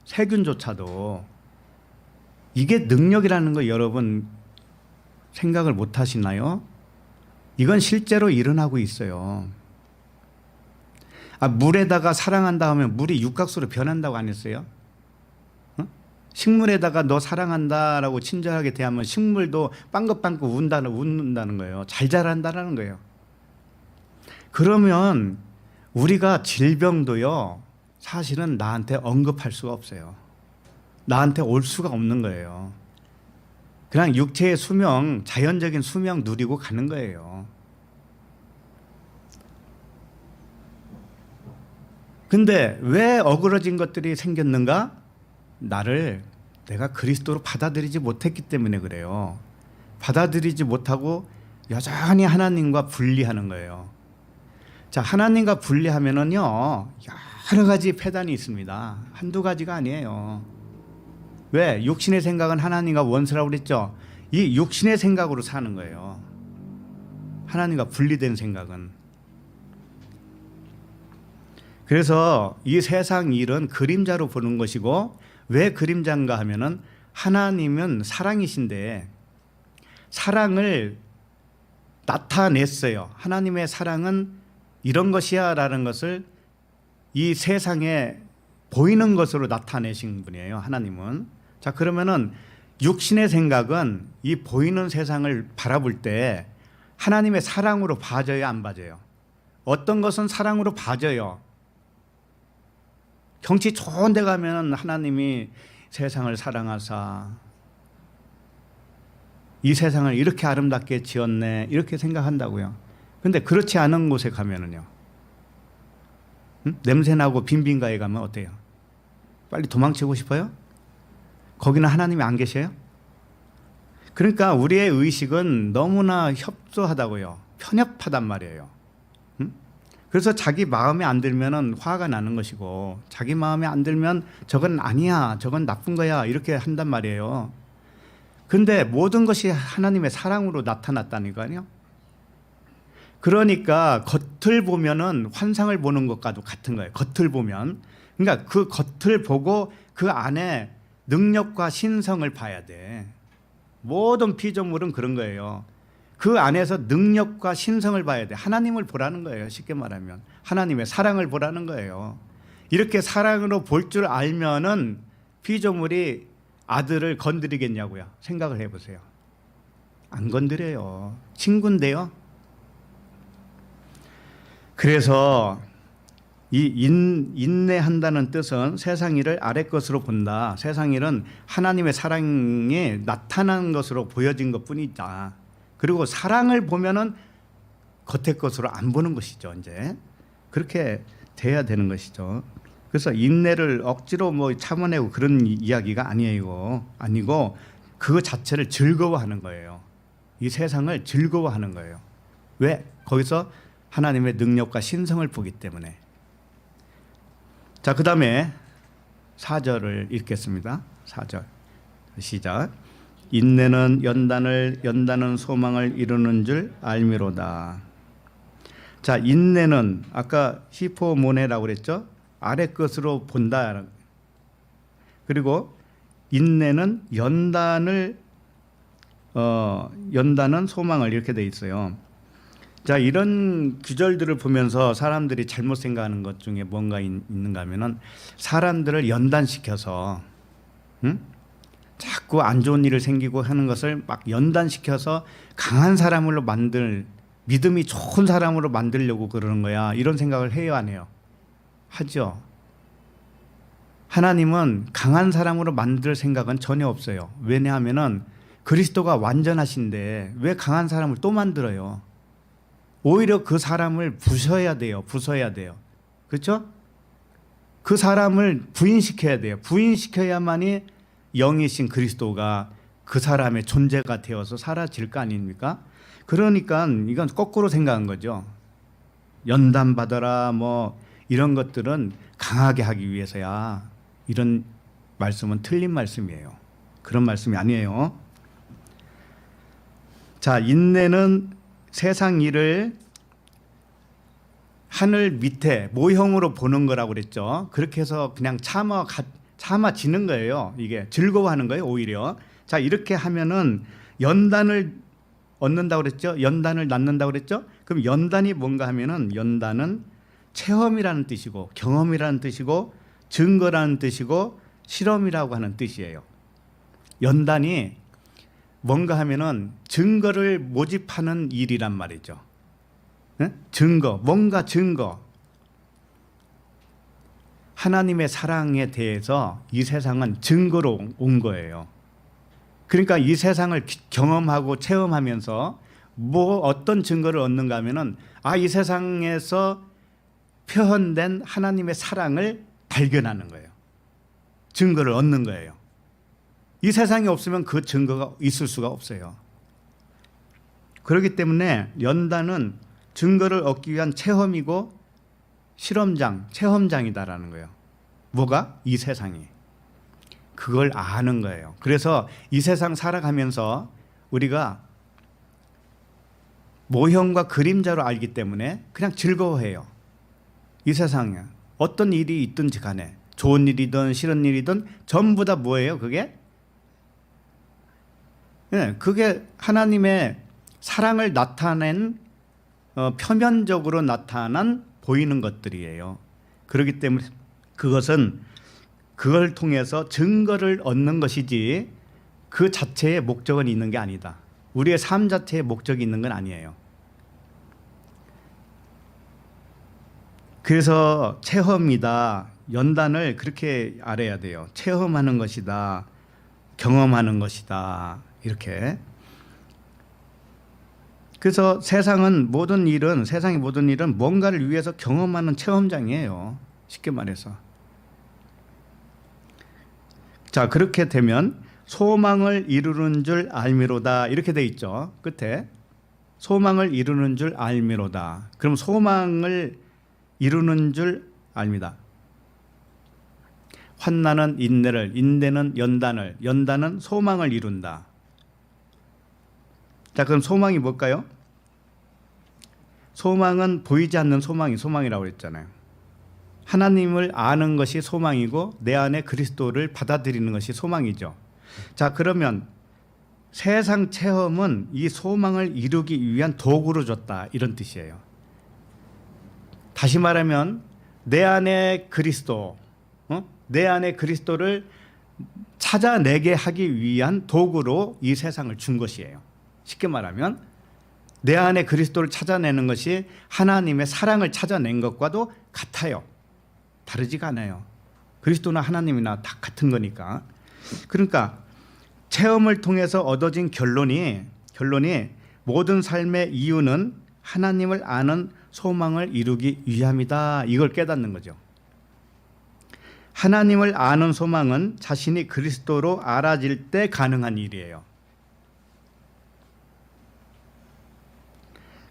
세균조차도. 이게 능력이라는 거 여러분 생각을 못 하시나요? 이건 실제로 일어나고 있어요. 물에다가 사랑한다 하면 물이 육각수로 변한다고 안 했어요? 식물에다가 너 사랑한다라고 친절하게 대하면 식물도 빵긋빵긋 웃는다는 거예요. 잘 자란다는 거예요. 그러면 우리가 질병도요, 사실은 나한테 언급할 수가 없어요. 나한테 올 수가 없는 거예요. 그냥 육체의 수명, 자연적인 수명 누리고 가는 거예요. 근데 왜 어그러진 것들이 생겼는가? 내가 그리스도로 받아들이지 못했기 때문에 그래요. 받아들이지 못하고 여전히 하나님과 분리하는 거예요. 자, 하나님과 분리하면은요, 여러 가지 폐단이 있습니다. 한두 가지가 아니에요. 왜? 육신의 생각은 하나님과 원수라고 그랬죠. 이 육신의 생각으로 사는 거예요. 하나님과 분리된 생각은. 그래서 이 세상 일은 그림자로 보는 것이고, 왜 그림자인가 하면은 하나님은 사랑이신데 사랑을 나타냈어요. 하나님의 사랑은 이런 것이야 라는 것을 이 세상에 보이는 것으로 나타내신 분이에요. 하나님은. 자, 그러면은 육신의 생각은 이 보이는 세상을 바라볼 때 하나님의 사랑으로 봐져요, 안 봐져요? 어떤 것은 사랑으로 봐져요. 경치 좋은 데 가면 하나님이 세상을 사랑하사 이 세상을 이렇게 아름답게 지었네, 이렇게 생각한다고요. 근데 그렇지 않은 곳에 가면은요, 냄새나고 빈빈가에 가면 어때요? 빨리 도망치고 싶어요? 거기는 하나님이 안 계셔요? 그러니까 우리의 의식은 너무나 협소하다고요. 편협하단 말이에요. 그래서 자기 마음에 안 들면은 화가 나는 것이고, 자기 마음에 안 들면 저건 아니야, 저건 나쁜 거야, 이렇게 한단 말이에요. 근데 모든 것이 하나님의 사랑으로 나타났다니까요. 그러니까 겉을 보면은 환상을 보는 것과도 같은 거예요. 겉을 보면. 그러니까 그 겉을 보고 그 안에 능력과 신성을 봐야 돼. 모든 피조물은 그런 거예요. 그 안에서 능력과 신성을 봐야 돼. 하나님을 보라는 거예요. 쉽게 말하면 하나님의 사랑을 보라는 거예요. 이렇게 사랑으로 볼 줄 알면은 피조물이 아들을 건드리겠냐고요. 생각을 해보세요. 안 건드려요. 친구인데요. 그래서 이 인내한다는 뜻은 세상 일을 아래 것으로 본다. 세상 일은 하나님의 사랑이 나타난 것으로 보여진 것뿐이다. 그리고 사랑을 보면은 겉의 것으로 안 보는 것이죠. 이제 그렇게 돼야 되는 것이죠. 그래서 인내를 억지로 뭐 참아내고 그런 이야기가 아니고 그거 자체를 즐거워하는 거예요. 이 세상을 즐거워하는 거예요. 왜? 거기서 하나님의 능력과 신성을 보기 때문에. 자, 그 다음에 4절을 읽겠습니다. 4절 시작. 인내는 연단은 소망을 이루는 줄 알미로다. 자, 인내는 아까 히포모네라고 그랬죠. 아래 것으로 본다. 그리고 인내는 연단은 소망을 이렇게 돼 있어요. 자, 이런 구절들을 보면서 사람들이 잘못 생각하는 것 중에 뭔가 있는가 하면은 사람들을 연단시켜서 자꾸 안 좋은 일을 생기고 하는 것을 막 연단시켜서 강한 사람으로 믿음이 좋은 사람으로 만들려고 그러는 거야. 이런 생각을 해요, 안 해요? 하죠. 하나님은 강한 사람으로 만들 생각은 전혀 없어요. 왜냐하면은 그리스도가 완전하신데 왜 강한 사람을 또 만들어요? 오히려 그 사람을 부숴야 돼요. 그렇죠? 그 사람을 부인시켜야 돼요. 부인시켜야만이 영이신 그리스도가 그 사람의 존재가 되어서 사라질 거 아닙니까? 그러니까 이건 거꾸로 생각한 거죠. 연단 받아라 뭐 이런 것들은 강하게 하기 위해서야. 이런 말씀은 틀린 말씀이에요. 그런 말씀이 아니에요. 자, 인내는 세상 일을 하늘 밑에 모형으로 보는 거라고 그랬죠. 그렇게 해서 그냥 참아지는 거예요. 이게 즐거워하는 거예요, 오히려. 자, 이렇게 하면은 연단을 얻는다고 그랬죠. 연단을 낳는다고 그랬죠. 그럼 연단이 뭔가 하면은 연단은 체험이라는 뜻이고 경험이라는 뜻이고 증거라는 뜻이고 실험이라고 하는 뜻이에요. 연단이 뭔가 하면은 증거를 모집하는 일이란 말이죠. 네? 뭔가 증거. 하나님의 사랑에 대해서 이 세상은 증거로 온 거예요. 그러니까 이 세상을 경험하고 체험하면서 어떤 증거를 얻는가 하면은 이 세상에서 표현된 하나님의 사랑을 발견하는 거예요. 증거를 얻는 거예요. 이 세상이 없으면 그 증거가 있을 수가 없어요. 그렇기 때문에 연단은 증거를 얻기 위한 체험이고 체험장이다라는 거예요. 뭐가? 이 세상이. 그걸 아는 거예요. 그래서 이 세상 살아가면서 우리가 모형과 그림자로 알기 때문에 그냥 즐거워해요. 이 세상에 어떤 일이 있든지 간에 좋은 일이든 싫은 일이든 전부 다 뭐예요? 그게 하나님의 사랑을 나타낸 표면적으로 나타난 보이는 것들이에요. 그렇기 때문에 그걸 통해서 증거를 얻는 것이지 그 자체의 목적은 있는 게 아니다. 우리의 삶 자체의 목적이 있는 건 아니에요. 그래서 체험이다. 연단을 그렇게 알아야 돼요. 체험하는 것이다. 경험하는 것이다. 이렇게. 그래서 세상의 모든 일은 뭔가를 위해서 경험하는 체험장이에요. 쉽게 말해서. 자, 그렇게 되면 소망을 이루는 줄 알미로다. 이렇게 돼 있죠. 끝에. 소망을 이루는 줄 알미로다. 그럼 소망을 이루는 줄 압니다. 환난은 인내를, 인내는 연단을, 연단은 소망을 이룬다. 자, 그럼 소망이 뭘까요? 소망은 보이지 않는 소망이라고 했잖아요. 하나님을 아는 것이 소망이고 내 안에 그리스도를 받아들이는 것이 소망이죠. 자, 그러면 세상 체험은 이 소망을 이루기 위한 도구로 줬다. 이런 뜻이에요. 다시 말하면 내 안에 내 안에 그리스도를 찾아내게 하기 위한 도구로 이 세상을 준 것이에요. 쉽게 말하면 내 안에 그리스도를 찾아내는 것이 하나님의 사랑을 찾아낸 것과도 같아요. 다르지가 않아요. 그리스도나 하나님이나 다 같은 거니까. 그러니까 체험을 통해서 얻어진 결론이 모든 삶의 이유는 하나님을 아는 소망을 이루기 위함이다. 이걸 깨닫는 거죠. 하나님을 아는 소망은 자신이 그리스도로 알아질 때 가능한 일이에요.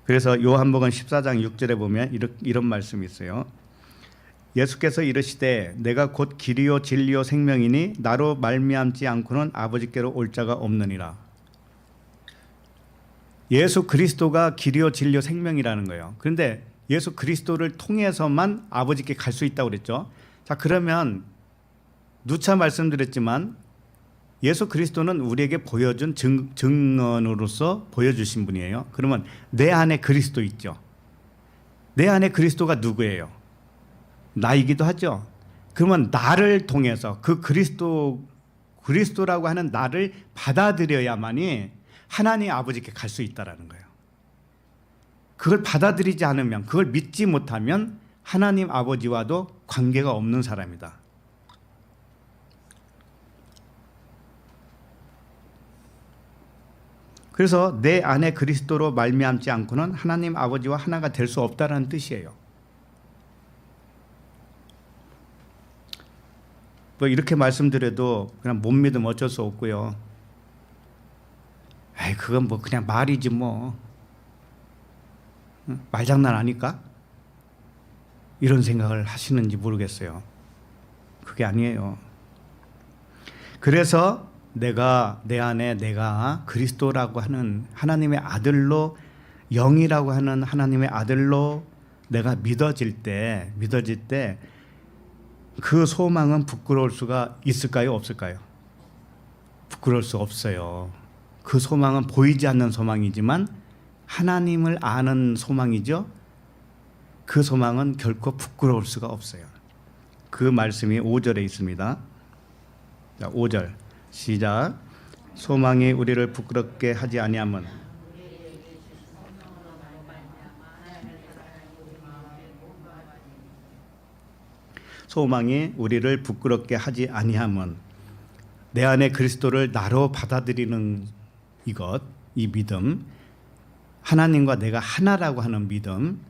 그래서 요한복음 14장 6절에 보면 이런 말씀이 있어요. 예수께서 이르시되 내가 곧 길이요 진리요 생명이니 나로 말미암지 않고는 아버지께로 올 자가 없느니라. 예수 그리스도가 길이요 진리요 생명이라는 거예요. 그런데 예수 그리스도를 통해서만 아버지께 갈 수 있다고 그랬죠. 자, 그러면 누차 말씀드렸지만 예수 그리스도는 우리에게 보여준 증언으로서 보여주신 분이에요. 그러면 내 안에 그리스도 있죠. 내 안에 그리스도가 누구예요? 나이기도 하죠. 그러면 나를 통해서 그 그리스도라고 하는 나를 받아들여야만이 하나님 아버지께 갈 수 있다라는 거예요. 그걸 받아들이지 않으면, 그걸 믿지 못하면 하나님 아버지와도 관계가 없는 사람이다. 그래서 내 안에 그리스도로 말미암지 않고는 하나님 아버지와 하나가 될 수 없다는 뜻이에요. 뭐 이렇게 말씀드려도 그냥 못 믿으면 어쩔 수 없고요. 에이, 그건 뭐 그냥 말이지 뭐. 말장난 아닐까? 이런 생각을 하시는지 모르겠어요. 그게 아니에요. 그래서 내 안에 내가 그리스도라고 하는 하나님의 아들로, 영이라고 하는 하나님의 아들로 내가 믿어질 때 그 소망은 부끄러울 수가 있을까요? 없을까요? 부끄러울 수 없어요. 그 소망은 보이지 않는 소망이지만 하나님을 아는 소망이죠. 그 소망은 결코 부끄러울 수가 없어요. 그 말씀이 5절에 있습니다. 자, 5절 시작. 소망이 우리를 부끄럽게 하지 아니함은 소망이 우리를 부끄럽게 하지 아니함은 내 안에 그리스도를 나로 받아들이는 이것, 이 믿음, 하나님과 내가 하나라고 하는 믿음,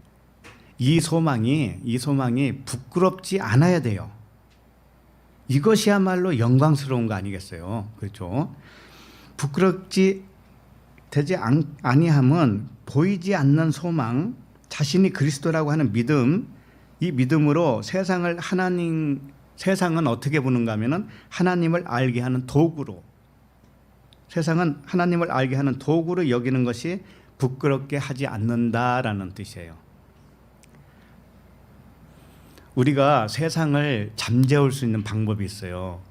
이 소망이 부끄럽지 않아야 돼요. 이것이야말로 영광스러운 거 아니겠어요? 그렇죠? 부끄럽지 되지 아니함은 보이지 않는 소망, 자신이 그리스도라고 하는 믿음, 이 믿음으로 세상은 어떻게 보는가 하면은 하나님을 알게 하는 도구로, 세상은 하나님을 알게 하는 도구로 여기는 것이 부끄럽게 하지 않는다라는 뜻이에요. 우리가 세상을 잠재울 수 있는 방법이 있어요.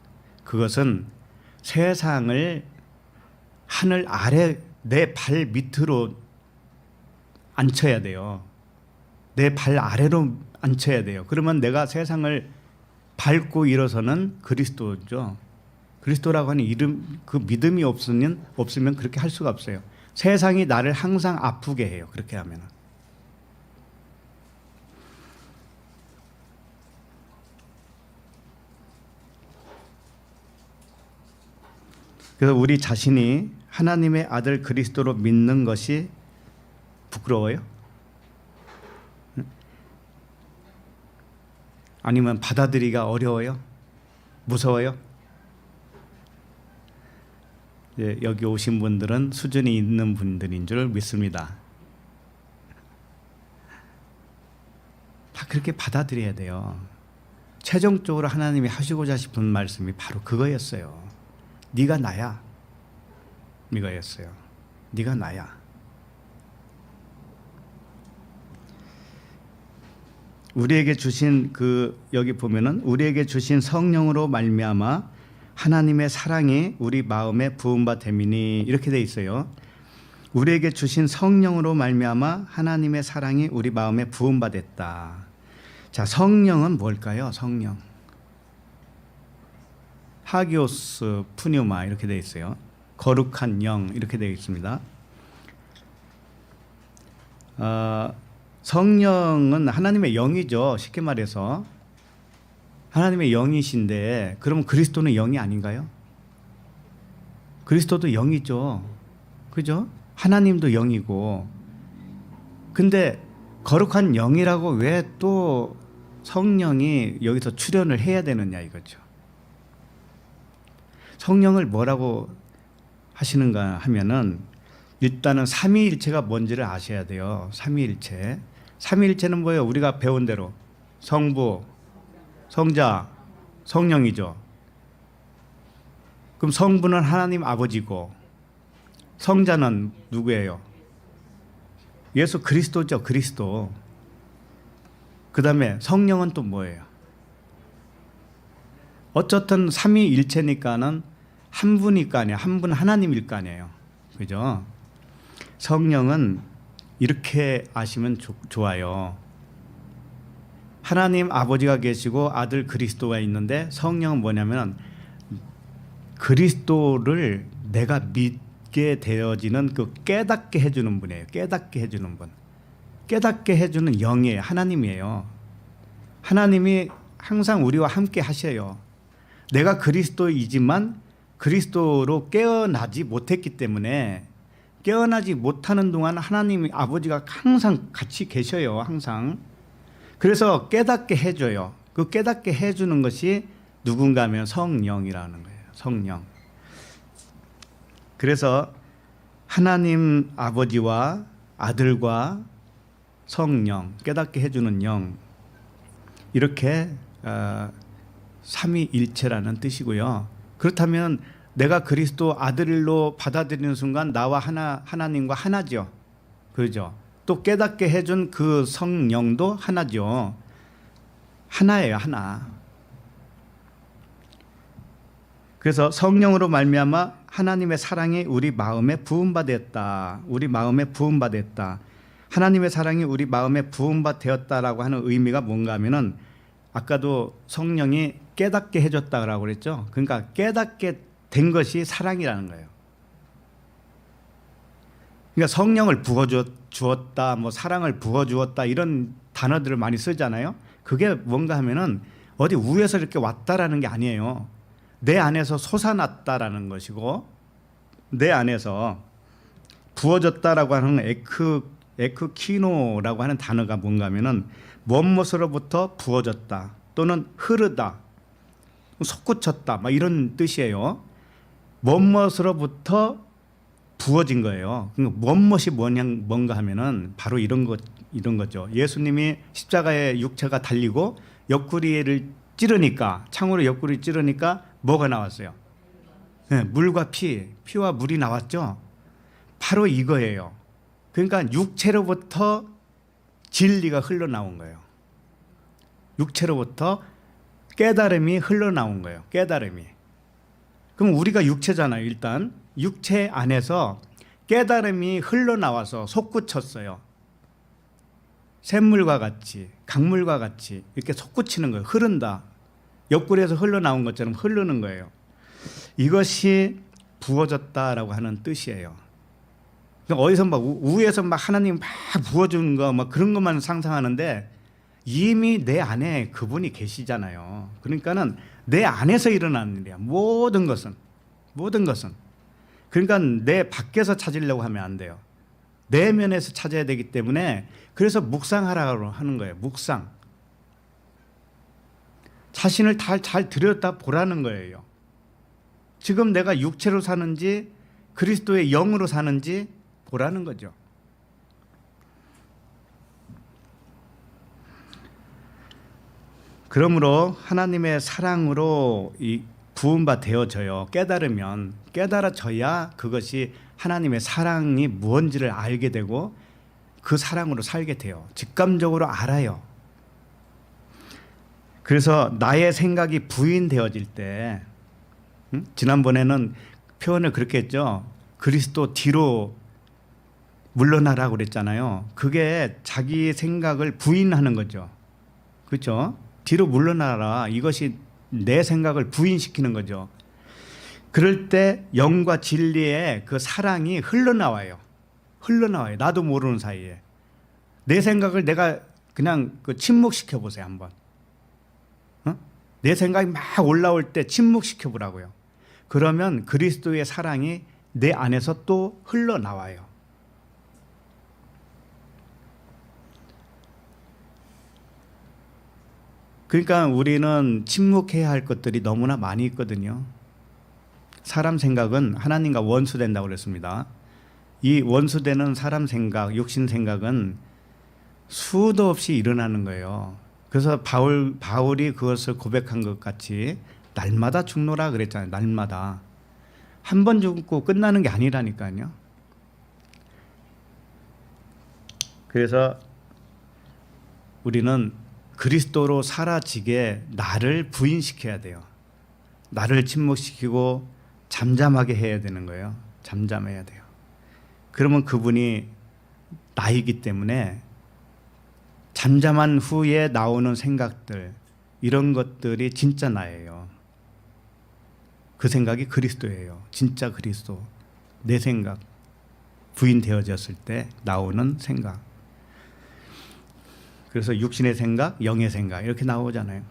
그것은 세상을 하늘 아래 내 발 밑으로 앉혀야 돼요. 내 발 아래로 앉혀야 돼요. 그러면 내가 세상을 밟고 일어서는 그리스도죠. 그리스도라고 하는 이름, 그 믿음이 없으면 그렇게 할 수가 없어요. 세상이 나를 항상 아프게 해요. 그렇게 하면. 그래서 우리 자신이 하나님의 아들 그리스도로 믿는 것이 부끄러워요? 아니면 받아들이기가 어려워요? 무서워요? 여기 오신 분들은 수준이 있는 분들인 줄 믿습니다. 다 그렇게 받아들여야 돼요. 최종적으로 하나님이 하시고자 싶은 말씀이 바로 그거였어요. 네가 나야. 이거였어요. 네가 나야. 우리에게 주신 여기 보면은 우리에게 주신 성령으로 말미암아 하나님의 사랑이 우리 마음에 부음바 됨이니 이렇게 돼 있어요. 우리에게 주신 성령으로 말미암아 하나님의 사랑이 우리 마음에 부음바 됐다. 자, 성령은 뭘까요? 성령. 하기오스 푸뉴마 이렇게 돼 있어요. 거룩한 영 이렇게 되어 있습니다. 성령은 하나님의 영이죠. 쉽게 말해서 하나님의 영이신데 그러면 그리스도는 영이 아닌가요? 그리스도도 영이죠. 그죠? 하나님도 영이고. 근데 거룩한 영이라고 왜 또 성령이 여기서 출현을 해야 되느냐 이거죠. 성령을 뭐라고 하시는가 하면은 일단은 삼위일체가 뭔지를 아셔야 돼요. 삼위일체. 삼위일체는 뭐예요? 우리가 배운 대로 성부, 성자, 성령이죠. 그럼 성부는 하나님 아버지고 성자는 누구예요? 예수 그리스도죠. 그리스도. 그 다음에 성령은 또 뭐예요? 어쨌든 삼위일체니까는 한 분일 거 아니에요. 한 분 하나님일 거 아니에요. 그죠? 성령은 이렇게 아시면 좋아요. 하나님 아버지가 계시고 아들 그리스도가 있는데 성령은 뭐냐면 그리스도를 내가 믿게 되어지는 그 깨닫게 해주는 분이에요. 깨닫게 해주는 분. 깨닫게 해주는 영이에요. 하나님이에요. 하나님이 항상 우리와 함께 하셔요. 내가 그리스도이지만 그리스도로 깨어나지 못했기 때문에 깨어나지 못하는 동안 하나님 아버지가 항상 같이 계셔요. 항상. 그래서 깨닫게 해줘요. 그 깨닫게 해주는 것이 누군가 하면 성령이라는 거예요. 성령. 그래서 하나님 아버지와 아들과 성령, 깨닫게 해주는 영, 이렇게 삼위일체라는 뜻이고요. 그렇다면 내가 그리스도 아들로 받아들이는 순간 나와 하나님과 하나죠. 그죠? 또 깨닫게 해준 그 성령도 하나죠. 하나예요. 하나. 그래서 성령으로 말미암아 하나님의 사랑이 우리 마음에 부음받았다. 우리 마음에 부음받았다. 하나님의 사랑이 우리 마음에 부음받았다라고 하는 의미가 뭔가 하면은 아까도 성령이 깨닫게 해줬다라고 그랬죠. 그러니까 깨닫게 된 것이 사랑이라는 거예요. 그러니까 성령을 부어주었다, 뭐 사랑을 부어주었다 이런 단어들을 많이 쓰잖아요. 그게 뭔가 하면은 어디 위에서 이렇게 왔다라는 게 아니에요. 내 안에서 솟아났다라는 것이고 내 안에서 부어졌다라고 하는 에크키노라고 하는 단어가 뭔가 하면은 무엇으로부터 부어졌다 또는 흐르다, 솟구쳤다 막 이런 뜻이에요. 무엇으로부터 부어진 거예요. 그러니까 무엇이 뭔가 하면은 바로 이런 거죠. 예수님이 십자가에 육체가 달리고 옆구리를 찌르니까 창으로 옆구리 찌르니까 뭐가 나왔어요? 네, 물과 피와 물이 나왔죠. 바로 이거예요. 그러니까 육체로부터 진리가 흘러나온 거예요. 육체로부터 깨달음이 흘러나온 거예요. 깨달음이. 그럼 우리가 육체잖아요. 일단 육체 안에서 깨달음이 흘러나와서 솟구쳤어요. 샘물과 같이 강물과 같이 이렇게 솟구치는 거예요. 흐른다. 옆구리에서 흘러나온 것처럼 흐르는 거예요. 이것이 부어졌다라고 하는 뜻이에요. 어디서 막 위에서 막 하나님 막 부어주는 거 막 그런 것만 상상하는데 이미 내 안에 그분이 계시잖아요. 그러니까는 내 안에서 일어나는 일이야. 모든 것은. 그러니까 내 밖에서 찾으려고 하면 안 돼요. 내면에서 찾아야 되기 때문에 그래서 묵상하라고 하는 거예요. 묵상. 자신을 잘 들여다 보라는 거예요. 지금 내가 육체로 사는지 그리스도의 영으로 사는지 보라는 거죠. 그러므로 하나님의 사랑으로 이 부음바 되어져요. 깨달아져야 그것이 하나님의 사랑이 무엇인지를 알게 되고 그 사랑으로 살게 돼요. 직감적으로 알아요. 그래서 나의 생각이 부인되어질 때 지난번에는 표현을 그렇게 했죠. 그리스도 뒤로 물러나라고 그랬잖아요. 그게 자기 생각을 부인하는 거죠. 그렇죠? 뒤로 물러나라. 이것이 내 생각을 부인시키는 거죠. 그럴 때 영과 진리의 그 사랑이 흘러나와요. 나도 모르는 사이에. 내 생각을 내가 그냥 침묵시켜 보세요 한번. 내 생각이 막 올라올 때 침묵시켜 보라고요. 그러면 그리스도의 사랑이 내 안에서 또 흘러나와요. 그러니까 우리는 침묵해야 할 것들이 너무나 많이 있거든요. 사람 생각은 하나님과 원수된다고 그랬습니다. 이 원수되는 사람 생각, 육신 생각은 수도 없이 일어나는 거예요. 그래서 바울이 그것을 고백한 것 같이 날마다 죽노라 그랬잖아요. 날마다. 한 번 죽고 끝나는 게 아니라니까요. 그래서 우리는 그리스도로 사라지게 나를 부인시켜야 돼요. 나를 침묵시키고 잠잠하게 해야 되는 거예요. 잠잠해야 돼요. 그러면 그분이 나이기 때문에 잠잠한 후에 나오는 생각들, 이런 것들이 진짜 나예요. 그 생각이 그리스도예요. 진짜 그리스도. 내 생각, 부인되어졌을 때 나오는 생각. 그래서 육신의 생각, 영의 생각 이렇게 나오잖아요.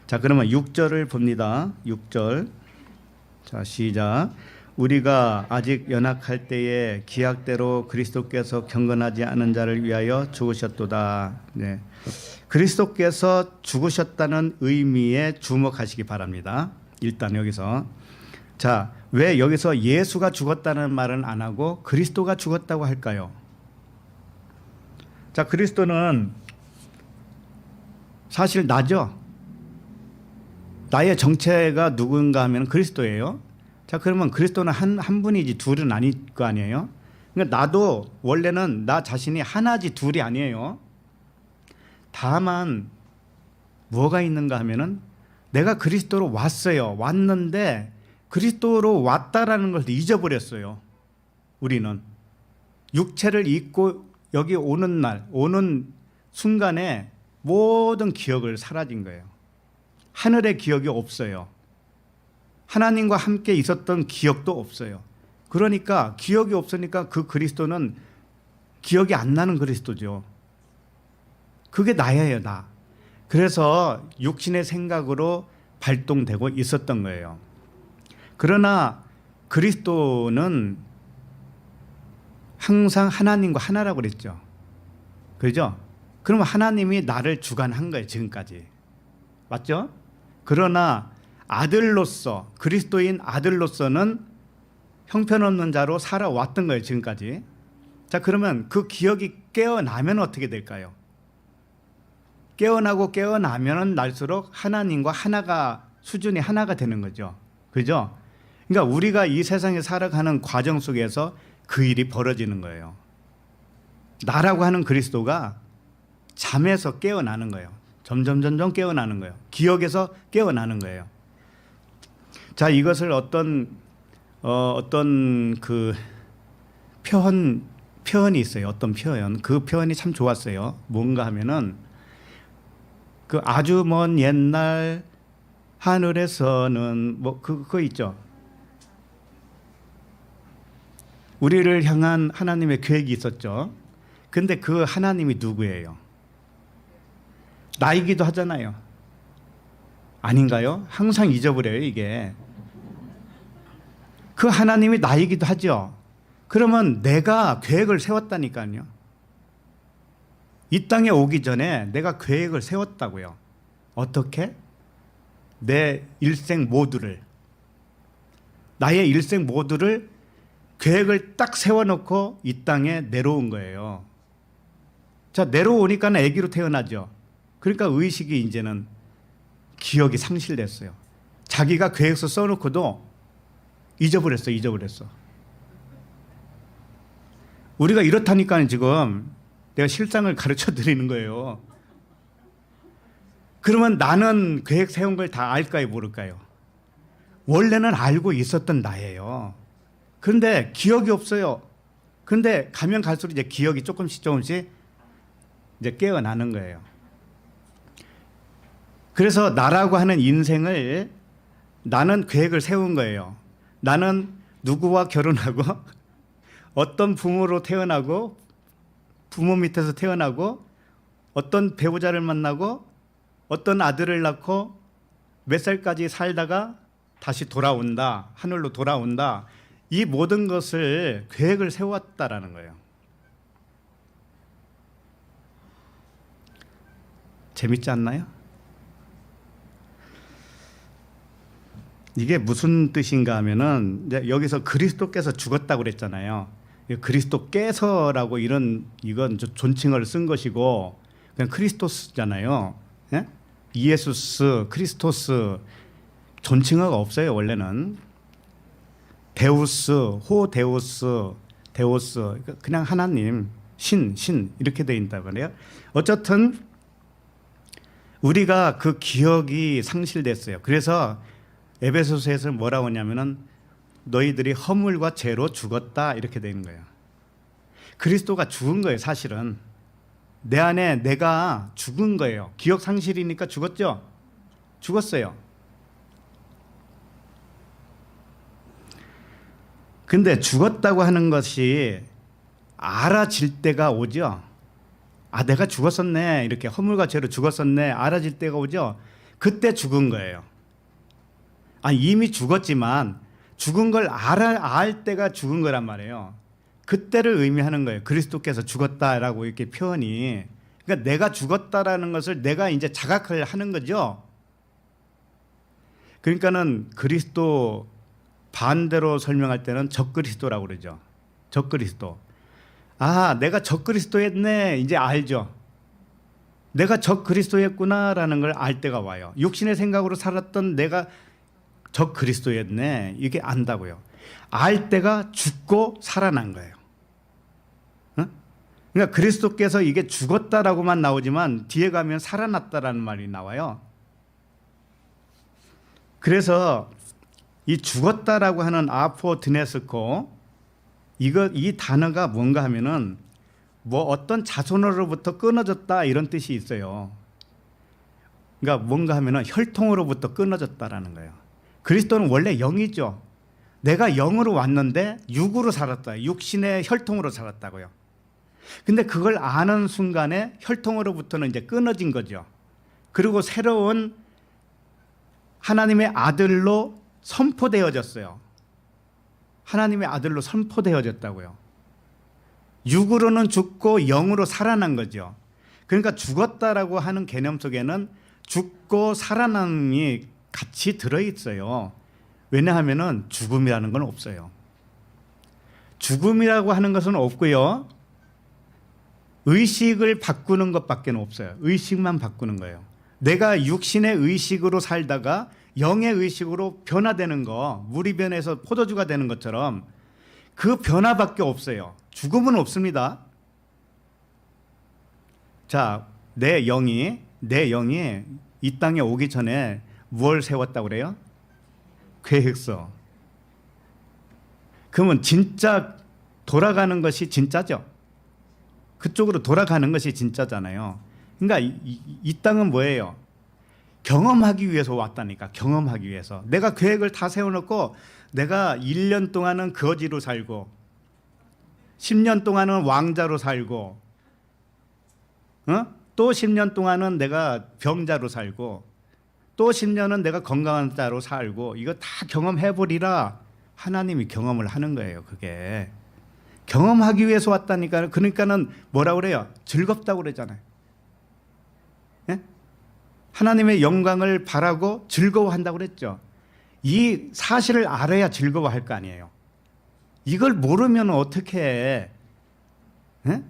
자, 그러면 6절을 봅니다. 6절. 자, 시작. 우리가 아직 연약할 때에 기약대로 그리스도께서 경건하지 않은 자를 위하여 죽으셨도다. 네. 그리스도께서 죽으셨다는 의미에 주목하시기 바랍니다. 일단 여기서. 자, 왜 여기서 예수가 죽었다는 말은 안 하고 그리스도가 죽었다고 할까요? 자, 그리스도는 사실 나죠. 나의 정체가 누군가 하면 그리스도예요. 자, 그러면 그리스도는 한 분이지 둘은 아닐 거 아니에요. 그러니까 나도 원래는 나 자신이 하나지 둘이 아니에요. 다만 뭐가 있는가 하면은 내가 그리스도로 왔어요. 왔는데 그리스도로 왔다라는 걸 잊어버렸어요. 우리는 육체를 입고 여기 오는 날, 오는 순간에 모든 기억을 사라진 거예요. 하늘의 기억이 없어요. 하나님과 함께 있었던 기억도 없어요. 그러니까 기억이 없으니까 그 그리스도는 기억이 안 나는 그리스도죠. 그게 나예요, 나. 그래서 육신의 생각으로 발동되고 있었던 거예요. 그러나 그리스도는 항상 하나님과 하나라고 그랬죠. 그죠? 그러면 하나님이 나를 주관한 거예요, 지금까지. 맞죠? 그러나 아들로서, 그리스도인 아들로서는 형편없는 자로 살아왔던 거예요, 지금까지. 자, 그러면 그 기억이 깨어나면 어떻게 될까요? 깨어나면 날수록 하나님과 하나가, 수준이 하나가 되는 거죠. 그죠? 그러니까 우리가 이 세상에 살아가는 과정 속에서 그 일이 벌어지는 거예요. 나라고 하는 그리스도가 잠에서 깨어나는 거예요. 점점 깨어나는 거예요. 기억에서 깨어나는 거예요. 자, 이것을 어떤 그 표현이 있어요. 어떤 표현. 그 표현이 참 좋았어요. 뭔가 하면은 그 아주 먼 옛날 하늘에서는 뭐 그거 있죠. 우리를 향한 하나님의 계획이 있었죠. 근데 그 하나님이 누구예요? 나이기도 하잖아요. 아닌가요? 항상 잊어버려요, 이게. 그 하나님이 나이기도 하죠. 그러면 내가 계획을 세웠다니까요. 이 땅에 오기 전에 내가 계획을 세웠다고요. 어떻게? 내 일생 모두를, 나의 일생 모두를 계획을 딱 세워놓고 이 땅에 내려온 거예요. 자, 내려오니까 아기로 태어나죠. 그러니까 의식이 이제는 기억이 상실됐어요. 자기가 계획서 써놓고도 잊어버렸어. 우리가 이렇다니까 지금 내가 실상을 가르쳐 드리는 거예요. 그러면 나는 계획 세운 걸 다 알까요, 모를까요? 원래는 알고 있었던 나예요. 그런데 기억이 없어요. 그런데 가면 갈수록 이제 기억이 조금씩 이제 깨어나는 거예요. 그래서 나라고 하는 인생을 나는 계획을 세운 거예요. 나는 누구와 결혼하고 어떤 부모로 태어나고 부모 밑에서 태어나고 어떤 배우자를 만나고 어떤 아들을 낳고 몇 살까지 살다가 다시 돌아온다. 하늘로 돌아온다. 이 모든 것을 계획을 세웠다라는 거예요. 재밌지 않나요? 이게 무슨 뜻인가 하면은 이제 여기서 그리스도께서 죽었다고 그랬잖아요. 그리스도께서라고 이건 존칭을 쓴 것이고 그냥 크리스토스잖아요. 예? 이에수스, 크리스토스 존칭어가 없어요. 원래는 데우스, 호데우스, 데우스 그냥 하나님, 신 이렇게 돼 있다고 그래요. 어쨌든 우리가 그 기억이 상실됐어요. 그래서 에베소서에서 뭐라고 하냐면은 너희들이 허물과 죄로 죽었다 이렇게 되는 거예요. 그리스도가 죽은 거예요. 사실은 내 안에 내가 죽은 거예요. 기억 상실이니까 죽었죠. 죽었어요. 근데 죽었다고 하는 것이 알아질 때가 오죠. 아, 내가 죽었었네. 이렇게 허물과 죄로 죽었었네. 알아질 때가 오죠. 그때 죽은 거예요. 아, 이미 죽었지만 죽은 걸 알 때가 죽은 거란 말이에요. 그때를 의미하는 거예요. 그리스도께서 죽었다라고 이렇게 표현이. 그러니까 내가 죽었다라는 것을 내가 이제 자각을 하는 거죠. 그러니까는 그리스도 반대로 설명할 때는 적그리스도라고 그러죠. 적그리스도. 아, 내가 적그리스도였네. 이제 알죠. 내가 적그리스도였구나라는 걸 알 때가 와요. 육신의 생각으로 살았던 내가 적그리스도였네. 이게 안다고요. 알 때가 죽고 살아난 거예요. 그러니까 그리스도께서 이게 죽었다라고만 나오지만 뒤에 가면 살아났다라는 말이 나와요. 그래서 이 죽었다라고 하는 아포드네스코 이 단어가 뭔가 하면은 뭐 어떤 자손으로부터 끊어졌다 이런 뜻이 있어요. 그러니까 뭔가 하면은 혈통으로부터 끊어졌다라는 거예요. 그리스도는 원래 영이죠. 내가 영으로 왔는데 육으로 살았다. 육신의 혈통으로 살았다고요. 근데 그걸 아는 순간에 혈통으로부터는 이제 끊어진 거죠. 그리고 새로운 하나님의 아들로 선포되어졌어요. 하나님의 아들로 선포되어졌다고요. 육으로는 죽고 영으로 살아난 거죠. 그러니까 죽었다라고 하는 개념 속에는 죽고 살아남이 같이 들어있어요. 왜냐하면 죽음이라는 건 없어요. 죽음이라고 하는 것은 없고요. 의식을 바꾸는 것밖에 없어요. 의식만 바꾸는 거예요. 내가 육신의 의식으로 살다가 영의 의식으로 변화되는 거, 물이 변해서 포도주가 되는 것처럼 그 변화밖에 없어요. 죽음은 없습니다. 자, 내 영이 이 땅에 오기 전에 뭘 세웠다고 그래요? 계획서. 그러면 진짜 돌아가는 것이 진짜죠. 그쪽으로 돌아가는 것이 진짜잖아요. 그러니까 이 땅은 뭐예요? 경험하기 위해서 왔다니까. 경험하기 위해서. 내가 계획을 다 세워놓고 내가 1년 동안은 거지로 살고 10년 동안은 왕자로 살고 또 10년 동안은 내가 병자로 살고 또 10년은 내가 건강한 자로 살고 이거 다 경험해보리라. 하나님이 경험을 하는 거예요. 그게 경험하기 위해서 왔다니까. 그러니까는 뭐라고 그래요? 즐겁다고 그러잖아요. 예? 하나님의 영광을 바라고 즐거워한다고 그랬죠. 이 사실을 알아야 즐거워할 거 아니에요. 이걸 모르면 어떻게 해? 예?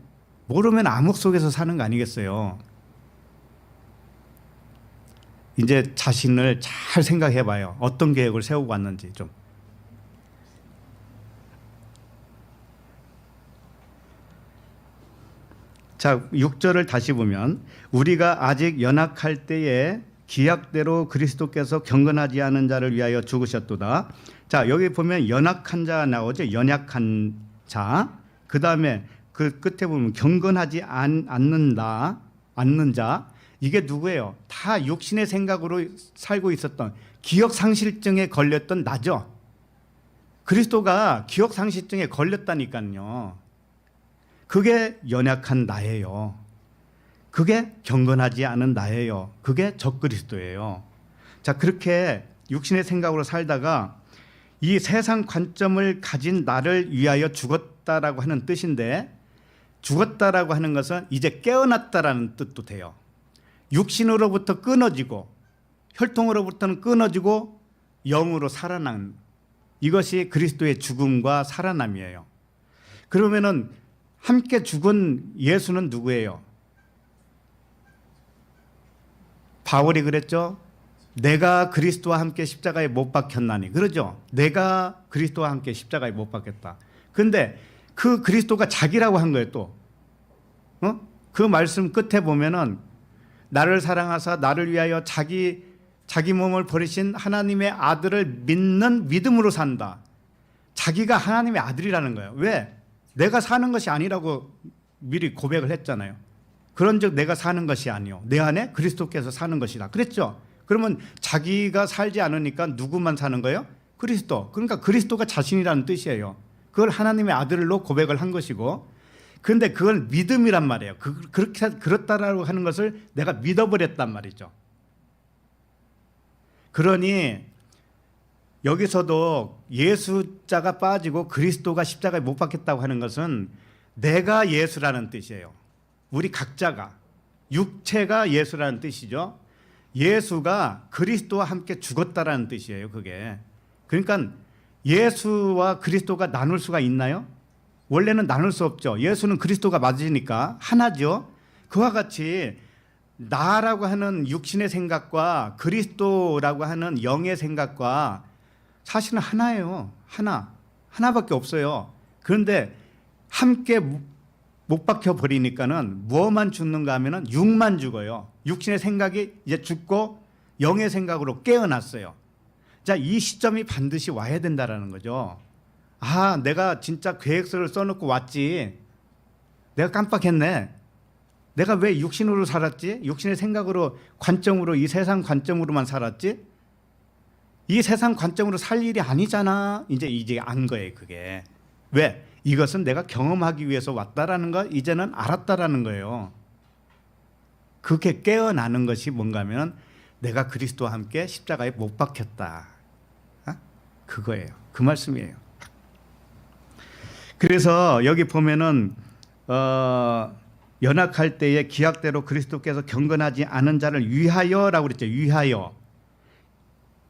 모르면 암흑 속에서 사는 거 아니겠어요? 이제 자신을 잘 생각해 봐요. 어떤 계획을 세우고 왔는지 좀. 자, 6절을 다시 보면 우리가 아직 연약할 때에 기약대로 그리스도께서 경건하지 않은 자를 위하여 죽으셨도다. 자, 여기 보면 연약한 자 나오죠. 연약한 자. 그 다음에 그 끝에 보면 경건하지 않는 자. 이게 누구예요? 다 육신의 생각으로 살고 있었던 기억상실증에 걸렸던 나죠. 그리스도가 기억상실증에 걸렸다니까요. 그게 연약한 나예요. 그게 경건하지 않은 나예요. 그게 적그리스도예요. 자, 그렇게 육신의 생각으로 살다가 이 세상 관점을 가진 나를 위하여 죽었다라고 하는 뜻인데, 죽었다라고 하는 것은 이제 깨어났다라는 뜻도 돼요. 육신으로부터 끊어지고 혈통으로부터는 끊어지고 영으로 살아난, 이것이 그리스도의 죽음과 살아남이에요. 그러면은 함께 죽은 예수는 누구예요? 바울이 그랬죠. 내가 그리스도와 함께 십자가에 못 박혔나니. 그러죠. 내가 그리스도와 함께 십자가에 못 박혔다. 그런데 그 그리스도가 자기라고 한 거예요. 또 그 말씀 끝에 보면은 나를 사랑하사 나를 위하여 자기 몸을 버리신 하나님의 아들을 믿는 믿음으로 산다. 자기가 하나님의 아들이라는 거예요. 왜? 내가 사는 것이 아니라고 미리 고백을 했잖아요. 그런즉 내가 사는 것이 아니요 내 안에 그리스도께서 사는 것이다. 그랬죠. 그러면 자기가 살지 않으니까 누구만 사는 거예요? 그리스도. 그러니까 그리스도가 자신이라는 뜻이에요. 그걸 하나님의 아들로 고백을 한 것이고, 그런데 그걸 믿음이란 말이에요. 그렇게 그렇다라고 하는 것을 내가 믿어버렸단 말이죠. 그러니 여기서도 예수자가 빠지고 그리스도가 십자가에 못 박혔다고 하는 것은 내가 예수라는 뜻이에요. 우리 각자가, 육체가 예수라는 뜻이죠. 예수가 그리스도와 함께 죽었다라는 뜻이에요. 그게. 그러니까 예수와 그리스도가 나눌 수가 있나요? 원래는 나눌 수 없죠. 예수는 그리스도가 맞으니까 하나죠. 그와 같이 나라고 하는 육신의 생각과 그리스도라고 하는 영의 생각과 사실은 하나예요. 하나밖에 없어요. 그런데 함께 못 박혀 버리니까는 뭐만 죽는가 하면은 육만 죽어요. 육신의 생각이 이제 죽고 영의 생각으로 깨어났어요. 자, 이 시점이 반드시 와야 된다라는 거죠. 아, 내가 진짜 계획서를 써놓고 왔지. 내가 깜빡했네. 내가 왜 육신으로 살았지? 육신의 생각으로, 관점으로, 이 세상 관점으로만 살았지? 이 세상 관점으로 살 일이 아니잖아. 이제 안 거예요, 그게. 왜? 이것은 내가 경험하기 위해서 왔다라는 거 이제는 알았다라는 거예요. 그렇게 깨어나는 것이 뭔가 하면 내가 그리스도와 함께 십자가에 못 박혔다. 그거예요. 그 말씀이에요. 그래서 여기 보면은 연약할 때에 기약대로 그리스도께서 경건하지 않은 자를 위하여라고 그랬죠. 위하여.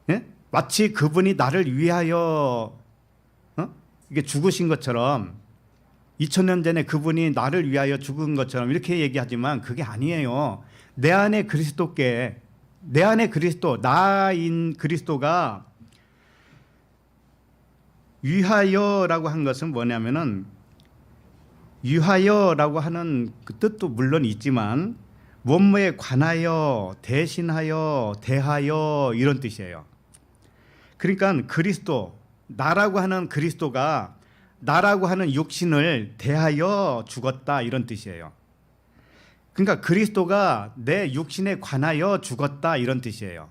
예? 마치 그분이 나를 위하여 이게 죽으신 것처럼 2000년 전에 그분이 나를 위하여 죽은 것처럼 이렇게 얘기하지만 그게 아니에요. 내 안에 그리스도께, 내 안에 그리스도, 나인 그리스도가 위하여라고 한 것은 뭐냐면은, 위하여라고 하는 그 뜻도 물론 있지만 원모에 관하여, 대신하여, 대하여 이런 뜻이에요. 그러니까 그리스도, 나라고 하는 그리스도가 나라고 하는 육신을 대하여 죽었다 이런 뜻이에요. 그러니까 그리스도가 내 육신에 관하여 죽었다 이런 뜻이에요.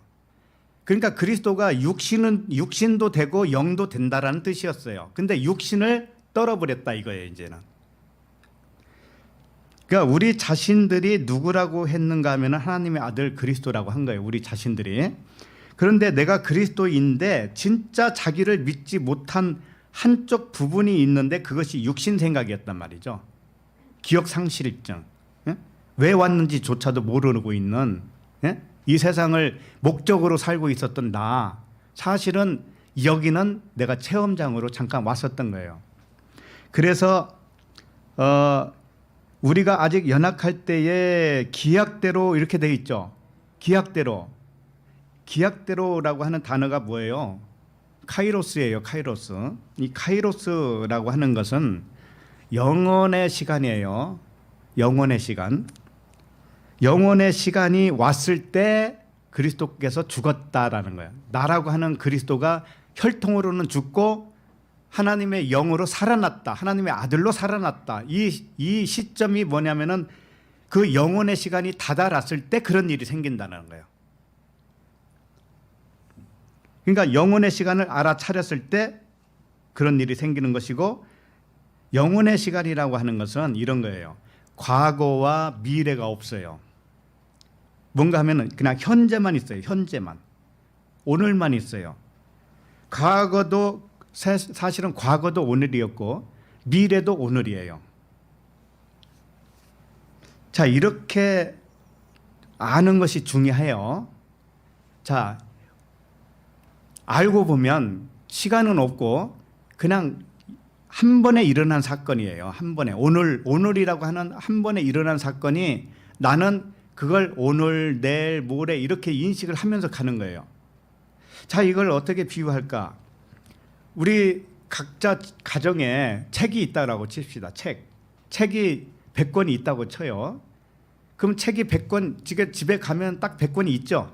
그러니까 그리스도가 육신도 되고 영도 된다라는 뜻이었어요. 근데 육신을 떨어버렸다 이거예요, 이제는. 그러니까 우리 자신들이 누구라고 했는가 하면 하나님의 아들 그리스도라고 한 거예요, 우리 자신들이. 그런데 내가 그리스도인데 진짜 자기를 믿지 못한 한쪽 부분이 있는데 그것이 육신 생각이었단 말이죠. 기억 상실증. 예? 왜 왔는지조차도 모르고 있는, 예? 이 세상을 목적으로 살고 있었던 나, 사실은 여기는 내가 체험장으로 잠깐 왔었던 거예요. 그래서 우리가 아직 연약할 때에 기약대로 이렇게 돼 있죠. 기약대로라고 하는 단어가 뭐예요? 카이로스예요. 카이로스. 이 카이로스라고 하는 것은 영원의 시간이에요. 영원의 시간. 영원의 시간이 왔을 때 그리스도께서 죽었다라는 거예요. 나라고 하는 그리스도가 혈통으로는 죽고 하나님의 영으로 살아났다. 하나님의 아들로 살아났다. 이 시점이 뭐냐면은 그 영원의 시간이 다다랐을 때 그런 일이 생긴다는 거예요. 그러니까 영혼의 시간을 알아차렸을 때 그런 일이 생기는 것이고, 영혼의 시간이라고 하는 것은 이런 거예요. 과거와 미래가 없어요. 뭔가 하면은 그냥 현재만 있어요. 현재만. 오늘만 있어요. 과거도 사실은 과거도 오늘이었고 미래도 오늘이에요. 자, 이렇게 아는 것이 중요해요. 자, 알고 보면 시간은 없고 그냥 한 번에 일어난 사건이에요. 한 번에. 오늘이라고 하는 한 번에 일어난 사건이 나는 그걸 오늘, 내일, 모레 이렇게 인식을 하면서 가는 거예요. 자, 이걸 어떻게 비유할까? 우리 각자 가정에 책이 있다고 칩시다. 책이 100권이 있다고 쳐요. 그럼 책이 100권, 집에 가면 딱 100권이 있죠?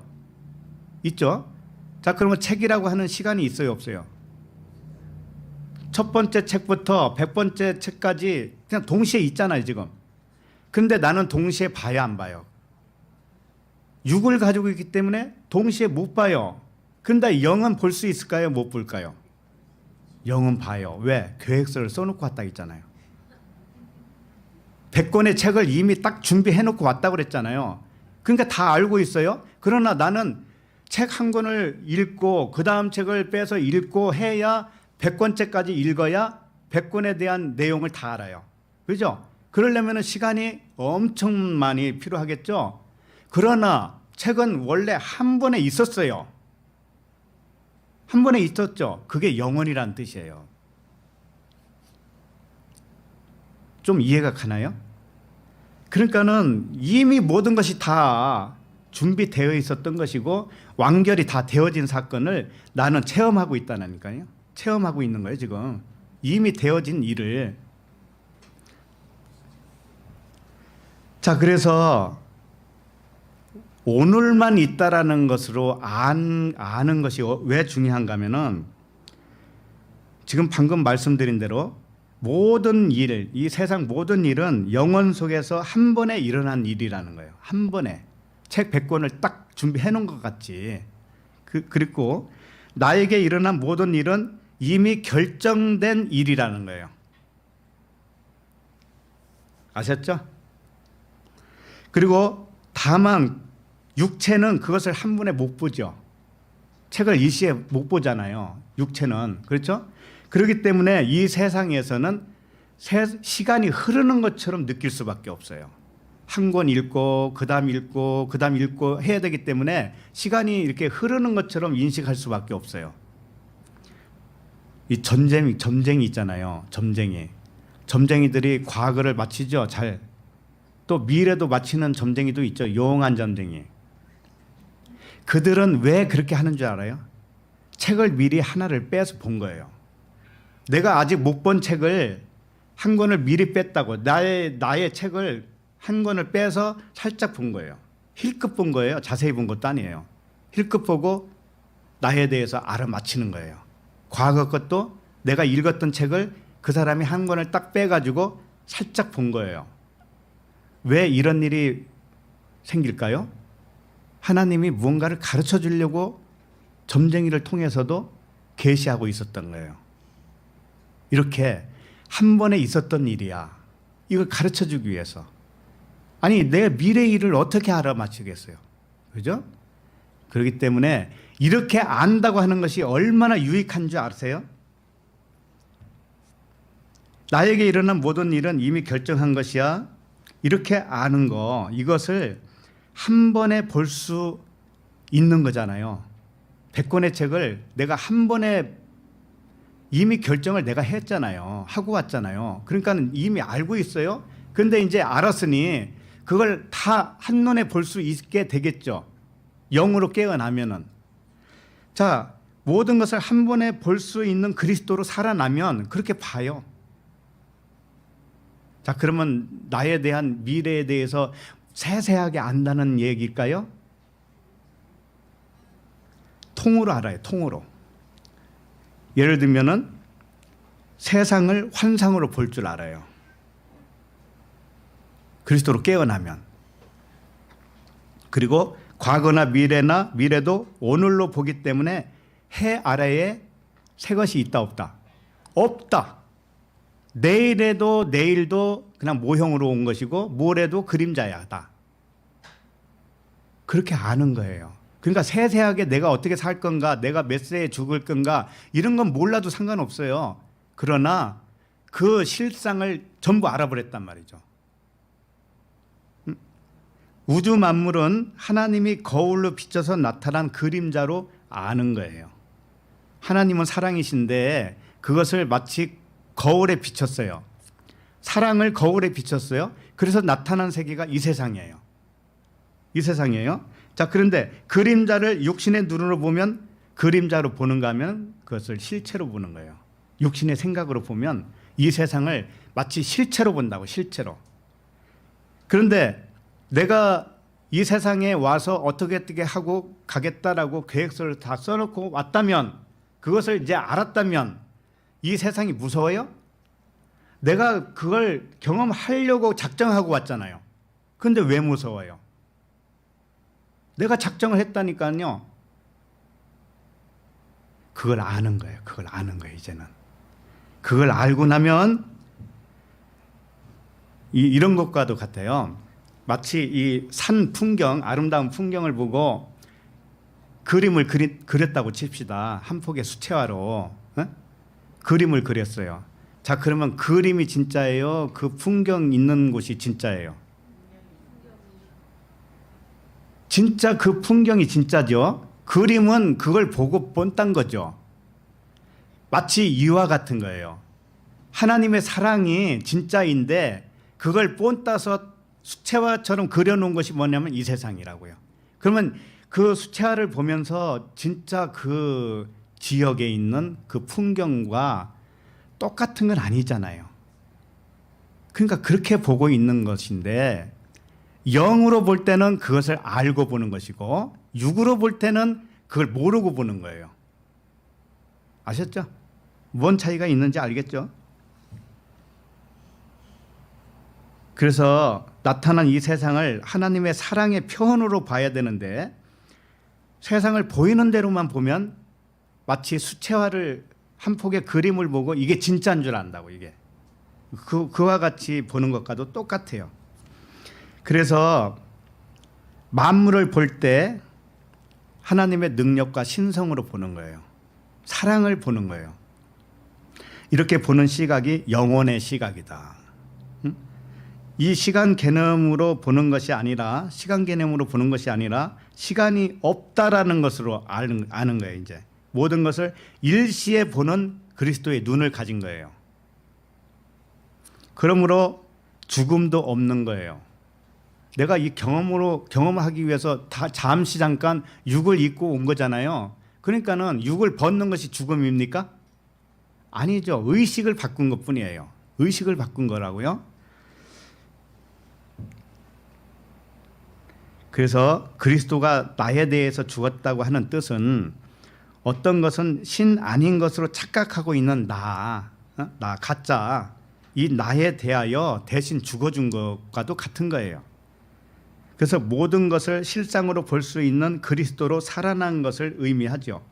있죠? 자, 그러면 책이라고 하는 시간이 있어요, 없어요? 첫 번째 책부터 100번째 책까지 그냥 동시에 있잖아요, 지금. 근데 나는 동시에 봐야 안 봐요? 6을 가지고 있기 때문에 동시에 못 봐요. 근데 0은 볼 수 있을까요? 못 볼까요? 0은 봐요. 왜? 계획서를 써놓고 왔다 했잖아요. 100권의 책을 이미 딱 준비해놓고 왔다고 그랬잖아요. 그러니까 다 알고 있어요. 그러나 나는 책 한 권을 읽고 그 다음 책을 빼서 읽고 해야 100권째까지 읽어야 100권에 대한 내용을 다 알아요. 그죠? 그러려면 시간이 엄청 많이 필요하겠죠? 그러나 책은 원래 한 번에 있었어요. 한 번에 있었죠. 그게 영원이란 뜻이에요. 좀 이해가 가나요? 그러니까는 이미 모든 것이 다 준비되어 있었던 것이고 완결이 다 되어진 사건을 나는 체험하고 있다니까요. 체험하고 있는 거예요, 지금. 이미 되어진 일을. 자, 그래서 오늘만 있다라는 것으로 아는 것이 왜 중요한가 하면은 지금 방금 말씀드린 대로 모든 일, 이 세상 모든 일은 영원 속에서 한 번에 일어난 일이라는 거예요. 한 번에. 책 100권을 딱 준비해 놓은 것 같지. 그리고 나에게 일어난 모든 일은 이미 결정된 일이라는 거예요. 아셨죠? 그리고 다만 육체는 그것을 한 번에 못 보죠. 책을 일시에 못 보잖아요. 육체는. 그렇죠? 그렇기 때문에 이 세상에서는 시간이 흐르는 것처럼 느낄 수밖에 없어요. 한 권 읽고 그다음 읽고 해야 되기 때문에 시간이 이렇게 흐르는 것처럼 인식할 수밖에 없어요. 이 점쟁이 있잖아요. 점쟁이들이 과거를 맞히죠. 잘. 또 미래도 맞히는 점쟁이도 있죠. 용한 점쟁이. 그들은 왜 그렇게 하는 줄 알아요? 책을 미리 하나를 빼서 본 거예요. 내가 아직 못 본 책을 한 권을 미리 뺐다고 나의 책을 한 권을 빼서 살짝 본 거예요. 힐끗 본 거예요. 자세히 본 것도 아니에요. 힐끗 보고 나에 대해서 알아맞히는 거예요. 과거 것도 내가 읽었던 책을 그 사람이 한 권을 딱 빼가지고 살짝 본 거예요. 왜 이런 일이 생길까요? 하나님이 무언가를 가르쳐 주려고 점쟁이를 통해서도 계시하고 있었던 거예요. 이렇게 한 번에 있었던 일이야. 이걸 가르쳐 주기 위해서. 아니, 내 미래 일을 어떻게 알아맞히겠어요? 그죠? 그렇기 때문에 이렇게 안다고 하는 것이 얼마나 유익한 줄 아세요? 나에게 일어난 모든 일은 이미 결정한 것이야. 이렇게 아는 거, 이것을 한 번에 볼 수 있는 거잖아요. 100권의 책을 내가 한 번에 이미 결정을 내가 했잖아요. 하고 왔잖아요. 그러니까 이미 알고 있어요. 근데 이제 알았으니 그걸 다 한눈에 볼 수 있게 되겠죠. 영으로 깨어나면은. 자, 모든 것을 한 번에 볼 수 있는 그리스도로 살아나면 그렇게 봐요. 자, 그러면 나에 대한 미래에 대해서 세세하게 안다는 얘기일까요? 통으로 알아요. 통으로. 예를 들면은 세상을 환상으로 볼 줄 알아요. 그리스도로 깨어나면. 그리고 과거나 미래도 오늘로 보기 때문에 해 아래에 새 것이 있다 없다? 없다. 내일에도 내일도 그냥 모형으로 온 것이고 모레도 그림자야다. 그렇게 아는 거예요. 그러니까 세세하게 내가 어떻게 살 건가, 내가 몇 세에 죽을 건가 이런 건 몰라도 상관없어요. 그러나 그 실상을 전부 알아버렸단 말이죠. 우주 만물은 하나님이 거울로 비춰서 나타난 그림자로 아는 거예요. 하나님은 사랑이신데 그것을 마치 거울에 비쳤어요. 사랑을 거울에 비쳤어요. 그래서 나타난 세계가 이 세상이에요. 이 세상이에요. 자, 그런데 그림자를 육신의 눈으로 보면 그림자로 보는가 하면 그것을 실체로 보는 거예요. 육신의 생각으로 보면 이 세상을 마치 실체로 본다고, 실체로. 그런데 내가 이 세상에 와서 어떻게 하고 가겠다라고 계획서를 다 써놓고 왔다면, 그것을 이제 알았다면 이 세상이 무서워요? 내가 그걸 경험하려고 작정하고 왔잖아요. 그런데 왜 무서워요? 내가 작정을 했다니까요. 그걸 아는 거예요. 그걸 아는 거예요, 이제는. 그걸 알고 나면 이런 것과도 같아요. 마치 이 산 풍경, 아름다운 풍경을 보고 그림을 그렸다고 칩시다. 한 폭의 수채화로 그림을 그렸어요. 자, 그러면 그림이 진짜예요? 그 풍경 있는 곳이 진짜예요? 진짜 그 풍경이 진짜죠. 그림은 그걸 보고 본딴 거죠. 마치 이와 같은 거예요. 하나님의 사랑이 진짜인데 그걸 본따서 수채화처럼 그려놓은 것이 뭐냐면 이 세상이라고요. 그러면 그 수채화를 보면서 진짜 그 지역에 있는 그 풍경과 똑같은 건 아니잖아요. 그러니까 그렇게 보고 있는 것인데, 영으로 볼 때는 그것을 알고 보는 것이고 육으로 볼 때는 그걸 모르고 보는 거예요. 아셨죠? 뭔 차이가 있는지 알겠죠? 그래서 나타난 이 세상을 하나님의 사랑의 표현으로 봐야 되는데, 세상을 보이는 대로만 보면 마치 수채화를 한 폭의 그림을 보고 이게 진짜인 줄 안다고. 이게 그와 같이 보는 것과도 똑같아요. 그래서 만물을 볼 때 하나님의 능력과 신성으로 보는 거예요. 사랑을 보는 거예요. 이렇게 보는 시각이 영혼의 시각이다. 이 시간 개념으로 보는 것이 아니라, 시간 개념으로 보는 것이 아니라 시간이 없다라는 것으로 아는 거예요. 이제 모든 것을 일시에 보는 그리스도의 눈을 가진 거예요. 그러므로 죽음도 없는 거예요. 내가 이 경험하기 위해서 다 잠시 잠깐 육을 입고 온 거잖아요. 그러니까는 육을 벗는 것이 죽음입니까? 아니죠. 의식을 바꾼 것뿐이에요. 의식을 바꾼 거라고요. 그래서 그리스도가 나에 대해서 죽었다고 하는 뜻은 어떤 것은 신 아닌 것으로 착각하고 있는 나 가짜, 이 나에 대하여 대신 죽어준 것과도 같은 거예요. 그래서 모든 것을 실상으로 볼 수 있는 그리스도로 살아난 것을 의미하죠.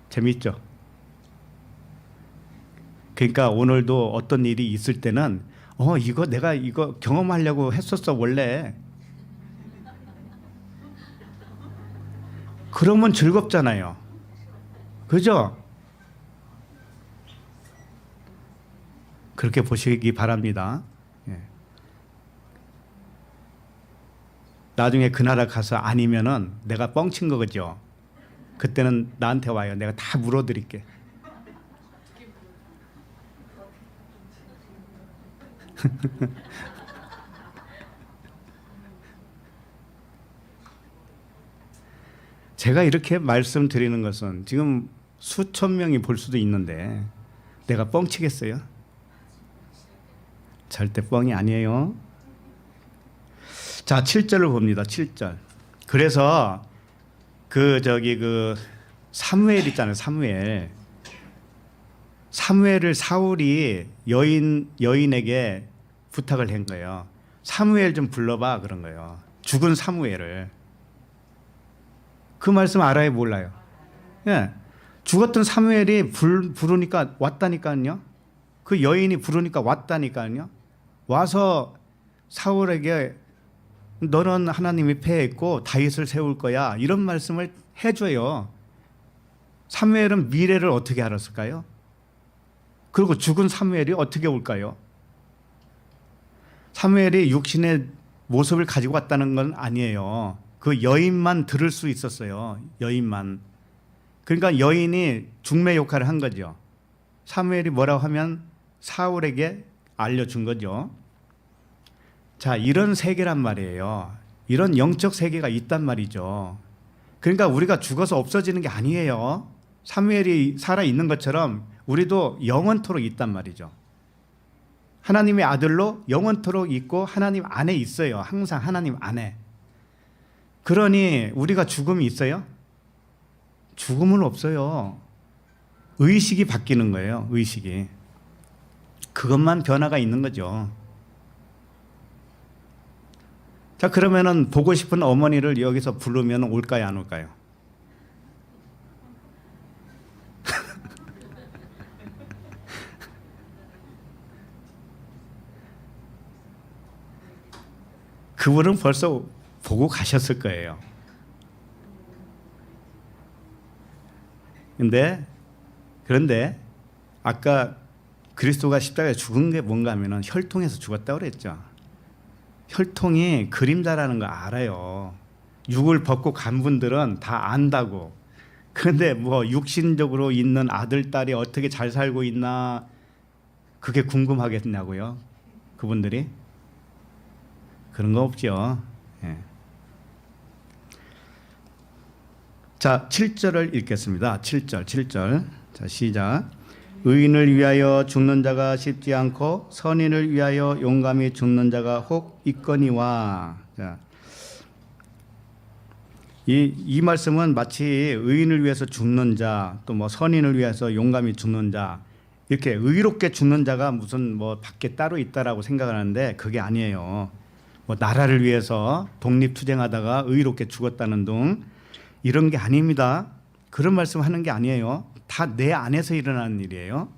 재미있죠? 그러니까 오늘도 어떤 일이 있을 때는 이거 내가 이거 경험하려고 했었어 원래. 그러면 즐겁잖아요. 그죠? 그렇게 보시기 바랍니다. 예. 나중에 그 나라 가서 아니면은 내가 뻥친 거죠. 그때는 나한테 와요. 내가 다 물어드릴게. 제가 이렇게 말씀드리는 것은 지금 수천 명이 볼 수도 있는데 내가 뻥치겠어요? 절대 뻥이 아니에요. 자, 7절을 봅니다. 7절. 그래서 그 사무엘 있잖아요. 사무엘을 사울이 여인에게 부탁을 한 거예요. 사무엘 좀 불러봐 그런 거예요. 죽은 사무엘을. 그 말씀 알아요, 몰라요? 예. 죽었던 사무엘이 부르니까 왔다니까요. 그 여인이 부르니까 왔다니까요. 와서 사울에게 너는 하나님이 패했고 다윗을 세울 거야 이런 말씀을 해줘요. 사무엘은 미래를 어떻게 알았을까요? 그리고 죽은 사무엘이 어떻게 올까요? 사무엘이 육신의 모습을 가지고 왔다는 건 아니에요. 그 여인만 들을 수 있었어요. 여인만. 그러니까 여인이 중매 역할을 한 거죠. 사무엘이 뭐라고 하면 사울에게 알려준 거죠. 자, 이런 세계란 말이에요. 이런 영적 세계가 있단 말이죠. 그러니까 우리가 죽어서 없어지는 게 아니에요. 사무엘이 살아있는 것처럼 우리도 영원토록 있단 말이죠. 하나님의 아들로 영원토록 있고 하나님 안에 있어요. 항상 하나님 안에. 그러니 우리가 죽음이 있어요? 죽음은 없어요. 의식이 바뀌는 거예요. 의식이. 그것만 변화가 있는 거죠. 자, 그러면은 보고 싶은 어머니를 여기서 부르면 올까요, 안 올까요? 그분은 벌써 보고 가셨을 거예요. 그런데 아까 그리스도가 십자가에 죽은 게 뭔가 하면은 혈통에서 죽었다고 그랬죠. 혈통이 그림자라는 거 알아요. 육을 벗고 간 분들은 다 안다고. 그런데 뭐 육신적으로 있는 아들, 딸이 어떻게 잘 살고 있나 그게 궁금하겠냐고요. 그분들이. 그런 거 없죠. 예. 자, 7절을 읽겠습니다. 7절. 자, 시작. 의인을 위하여 죽는 자가 쉽지 않고 선인을 위하여 용감히 죽는 자가 혹 있거니와. 자, 이 말씀은 마치 의인을 위해서 죽는 자, 또 뭐 선인을 위해서 용감히 죽는 자, 이렇게 의롭게 죽는 자가 무슨 뭐 밖에 따로 있다라고 생각하는데 그게 아니에요. 뭐 나라를 위해서 독립투쟁하다가 의롭게 죽었다는 등 이런 게 아닙니다. 그런 말씀하는 게 아니에요. 다 내 안에서 일어나는 일이에요.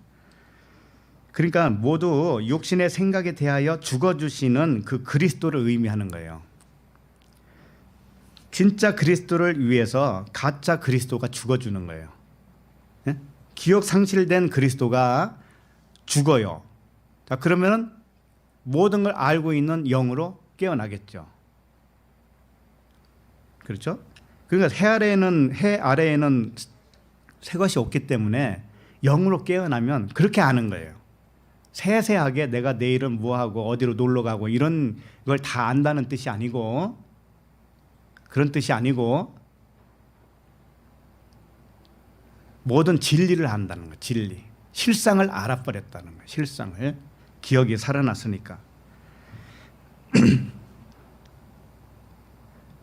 그러니까 모두 육신의 생각에 대하여 죽어주시는 그 그리스도를 의미하는 거예요. 진짜 그리스도를 위해서 가짜 그리스도가 죽어주는 거예요. 예? 기억 상실된 그리스도가 죽어요. 자, 그러면 모든 걸 알고 있는 영으로 깨어나겠죠. 그렇죠? 그러니까 해 아래에는 새 것이 없기 때문에 영으로 깨어나면 그렇게 아는 거예요. 세세하게 내가 내일은 뭐하고 어디로 놀러 가고 이런 걸 다 안다는 뜻이 아니고, 그런 뜻이 아니고 모든 진리를 안다는 거예요. 진리. 실상을 알아버렸다는 거예요. 실상을. 기억이 살아났으니까.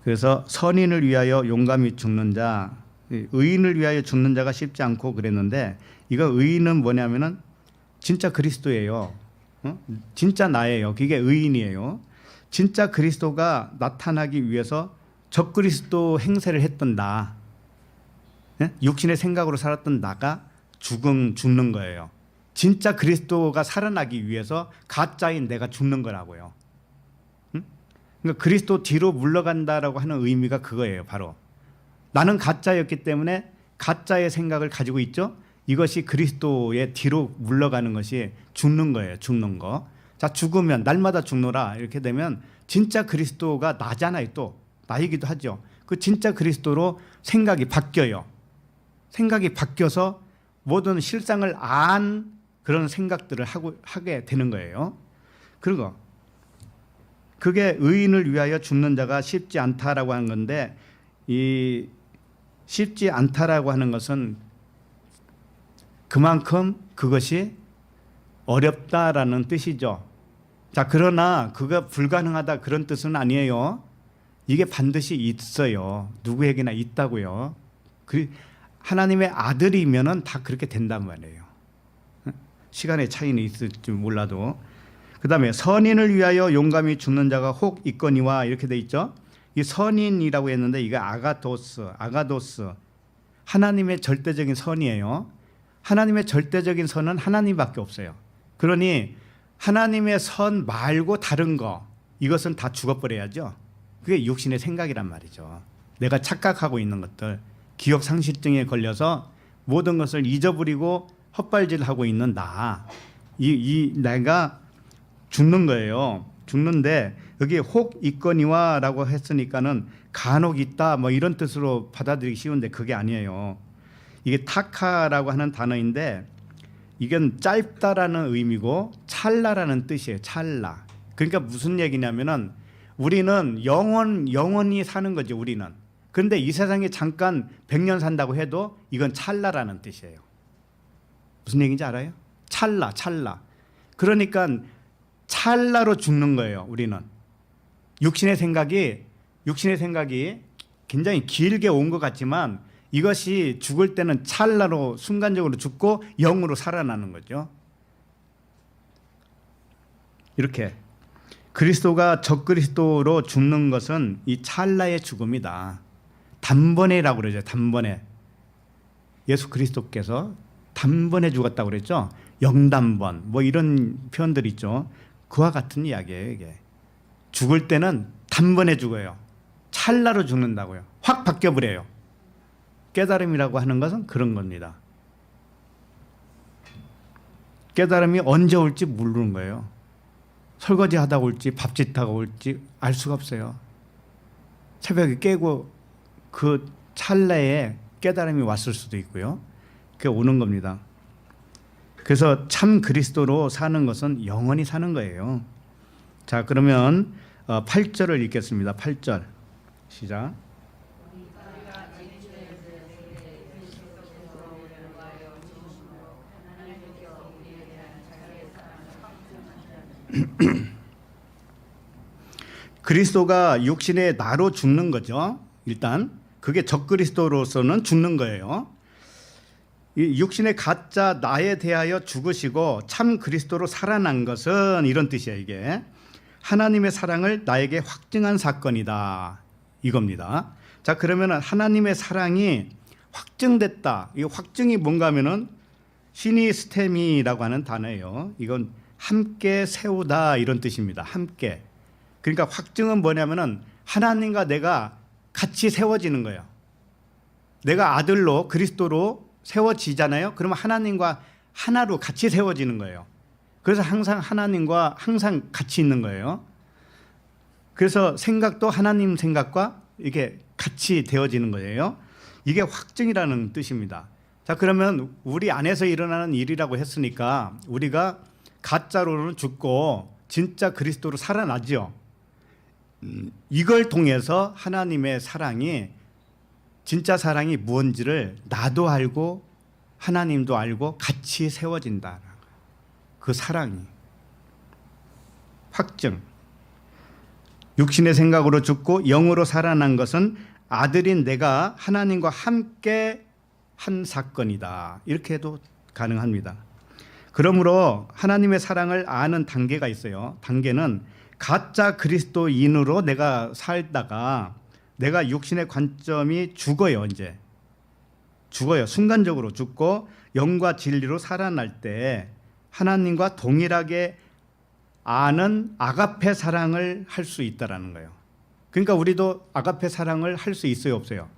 그래서 선인을 위하여 용감히 죽는 자, 의인을 위하여 죽는 자가 쉽지 않고 그랬는데, 이거 의인은 뭐냐면은 진짜 그리스도예요. 진짜 나예요. 그게 의인이에요. 진짜 그리스도가 나타나기 위해서 적그리스도 행세를 했던 나, 육신의 생각으로 살았던 나가 죽는 거예요. 진짜 그리스도가 살아나기 위해서 가짜인 내가 죽는 거라고요. 그러니까 그리스도 뒤로 물러간다라고 하는 의미가 그거예요. 바로 나는 가짜였기 때문에 가짜의 생각을 가지고 있죠. 이것이 그리스도의 뒤로 물러가는 것이 죽는 거예요. 죽는 거. 자, 죽으면 날마다 죽노라 이렇게 되면 진짜 그리스도가 나잖아요. 또 나이기도 하죠. 그 진짜 그리스도로 생각이 바뀌어요. 생각이 바뀌어서 모든 실상을 안 그런 생각들을 하게 되는 거예요. 그리고 그게 의인을 위하여 죽는 자가 쉽지 않다라고 하는 건데, 이 쉽지 않다라고 하는 것은 그만큼 그것이 어렵다라는 뜻이죠. 자, 그러나 그가 불가능하다 그런 뜻은 아니에요. 이게 반드시 있어요. 누구에게나 있다고요. 하나님의 아들이면은 다 그렇게 된단 말이에요. 시간의 차이는 있을지 몰라도. 그 다음에 선인을 위하여 용감히 죽는 자가 혹 있거니와 이렇게 돼 있죠. 이 선인이라고 했는데 이게 아가도스. 하나님의 절대적인 선이에요. 하나님의 절대적인 선은 하나님밖에 없어요. 그러니 하나님의 선 말고 다른 거, 이것은 다 죽어버려야죠. 그게 육신의 생각이란 말이죠. 내가 착각하고 있는 것들, 기억 상실증에 걸려서 모든 것을 잊어버리고 헛발질하고 있는 내가 죽는 거예요. 죽는데 여기 혹 있거니와라고 했으니까는 간혹 있다 뭐 이런 뜻으로 받아들이기 쉬운데 그게 아니에요. 이게 타카라고 하는 단어인데 이건 짧다라는 의미고 찰나라는 뜻이에요. 찰나. 그러니까 무슨 얘기냐면은 우리는 영원히 사는 거죠. 우리는. 그런데 이 세상에 잠깐 100년 산다고 해도 이건 찰나라는 뜻이에요. 무슨 얘기인지 알아요? 찰나. 그러니까 찰나로 죽는 거예요. 우리는. 육신의 생각이 굉장히 길게 온 것 같지만 이것이 죽을 때는 찰나로 순간적으로 죽고 영으로 살아나는 거죠. 이렇게 그리스도가 적그리스도로 죽는 것은 이 찰나의 죽음이다. 단번에라고 그러죠. 단번에. 예수 그리스도께서 단번에 죽었다고 그랬죠. 영단번 뭐 이런 표현들 있죠. 그와 같은 이야기예요. 이게 죽을 때는 단번에 죽어요. 찰나로 죽는다고요. 확 바뀌어버려요. 깨달음이라고 하는 것은 그런 겁니다. 깨달음이 언제 올지 모르는 거예요. 설거지 하다 올지 밥짓하고 올지 알 수가 없어요. 새벽에 깨고 그 찰나에 깨달음이 왔을 수도 있고요. 그게 오는 겁니다. 그래서 참 그리스도로 사는 것은 영원히 사는 거예요. 자, 그러면 8절을 읽겠습니다. 8절 시작. 그리스도가 육신의 나로 죽는 거죠. 일단 그게 적그리스도로서는 죽는 거예요. 이 육신의 가짜 나에 대하여 죽으시고 참 그리스도로 살아난 것은 이런 뜻이에요. 이게 하나님의 사랑을 나에게 확증한 사건이다 이겁니다. 자, 그러면 하나님의 사랑이 확증됐다. 이 확증이 뭔가 하면은 시니스테미라고 하는 단어예요. 이건 함께 세우다 이런 뜻입니다. 함께. 그러니까 확증은 뭐냐면은 하나님과 내가 같이 세워지는 거예요. 내가 아들로 그리스도로 세워지잖아요. 그러면 하나님과 하나로 같이 세워지는 거예요. 그래서 항상 하나님과 항상 같이 있는 거예요. 그래서 생각도 하나님 생각과 이게 같이 되어지는 거예요. 이게 확증이라는 뜻입니다. 자, 그러면 우리 안에서 일어나는 일이라고 했으니까 우리가 가짜로는 죽고 진짜 그리스도로 살아나죠. 이걸 통해서 하나님의 사랑이 진짜 사랑이 무엇인지를 나도 알고 하나님도 알고 같이 세워진다. 그 사랑이 확증. 육신의 생각으로 죽고 영으로 살아난 것은 아들인 내가 하나님과 함께 한 사건이다. 이렇게 해도 가능합니다. 그러므로 하나님의 사랑을 아는 단계가 있어요. 단계는 가짜 그리스도인으로 내가 살다가 내가 육신의 관점이 죽어요. 이제 죽어요. 순간적으로 죽고 영과 진리로 살아날 때 하나님과 동일하게 아는 아가페 사랑을 할 수 있다라는 거예요. 그러니까 우리도 아가페 사랑을 할 수 있어요, 없어요?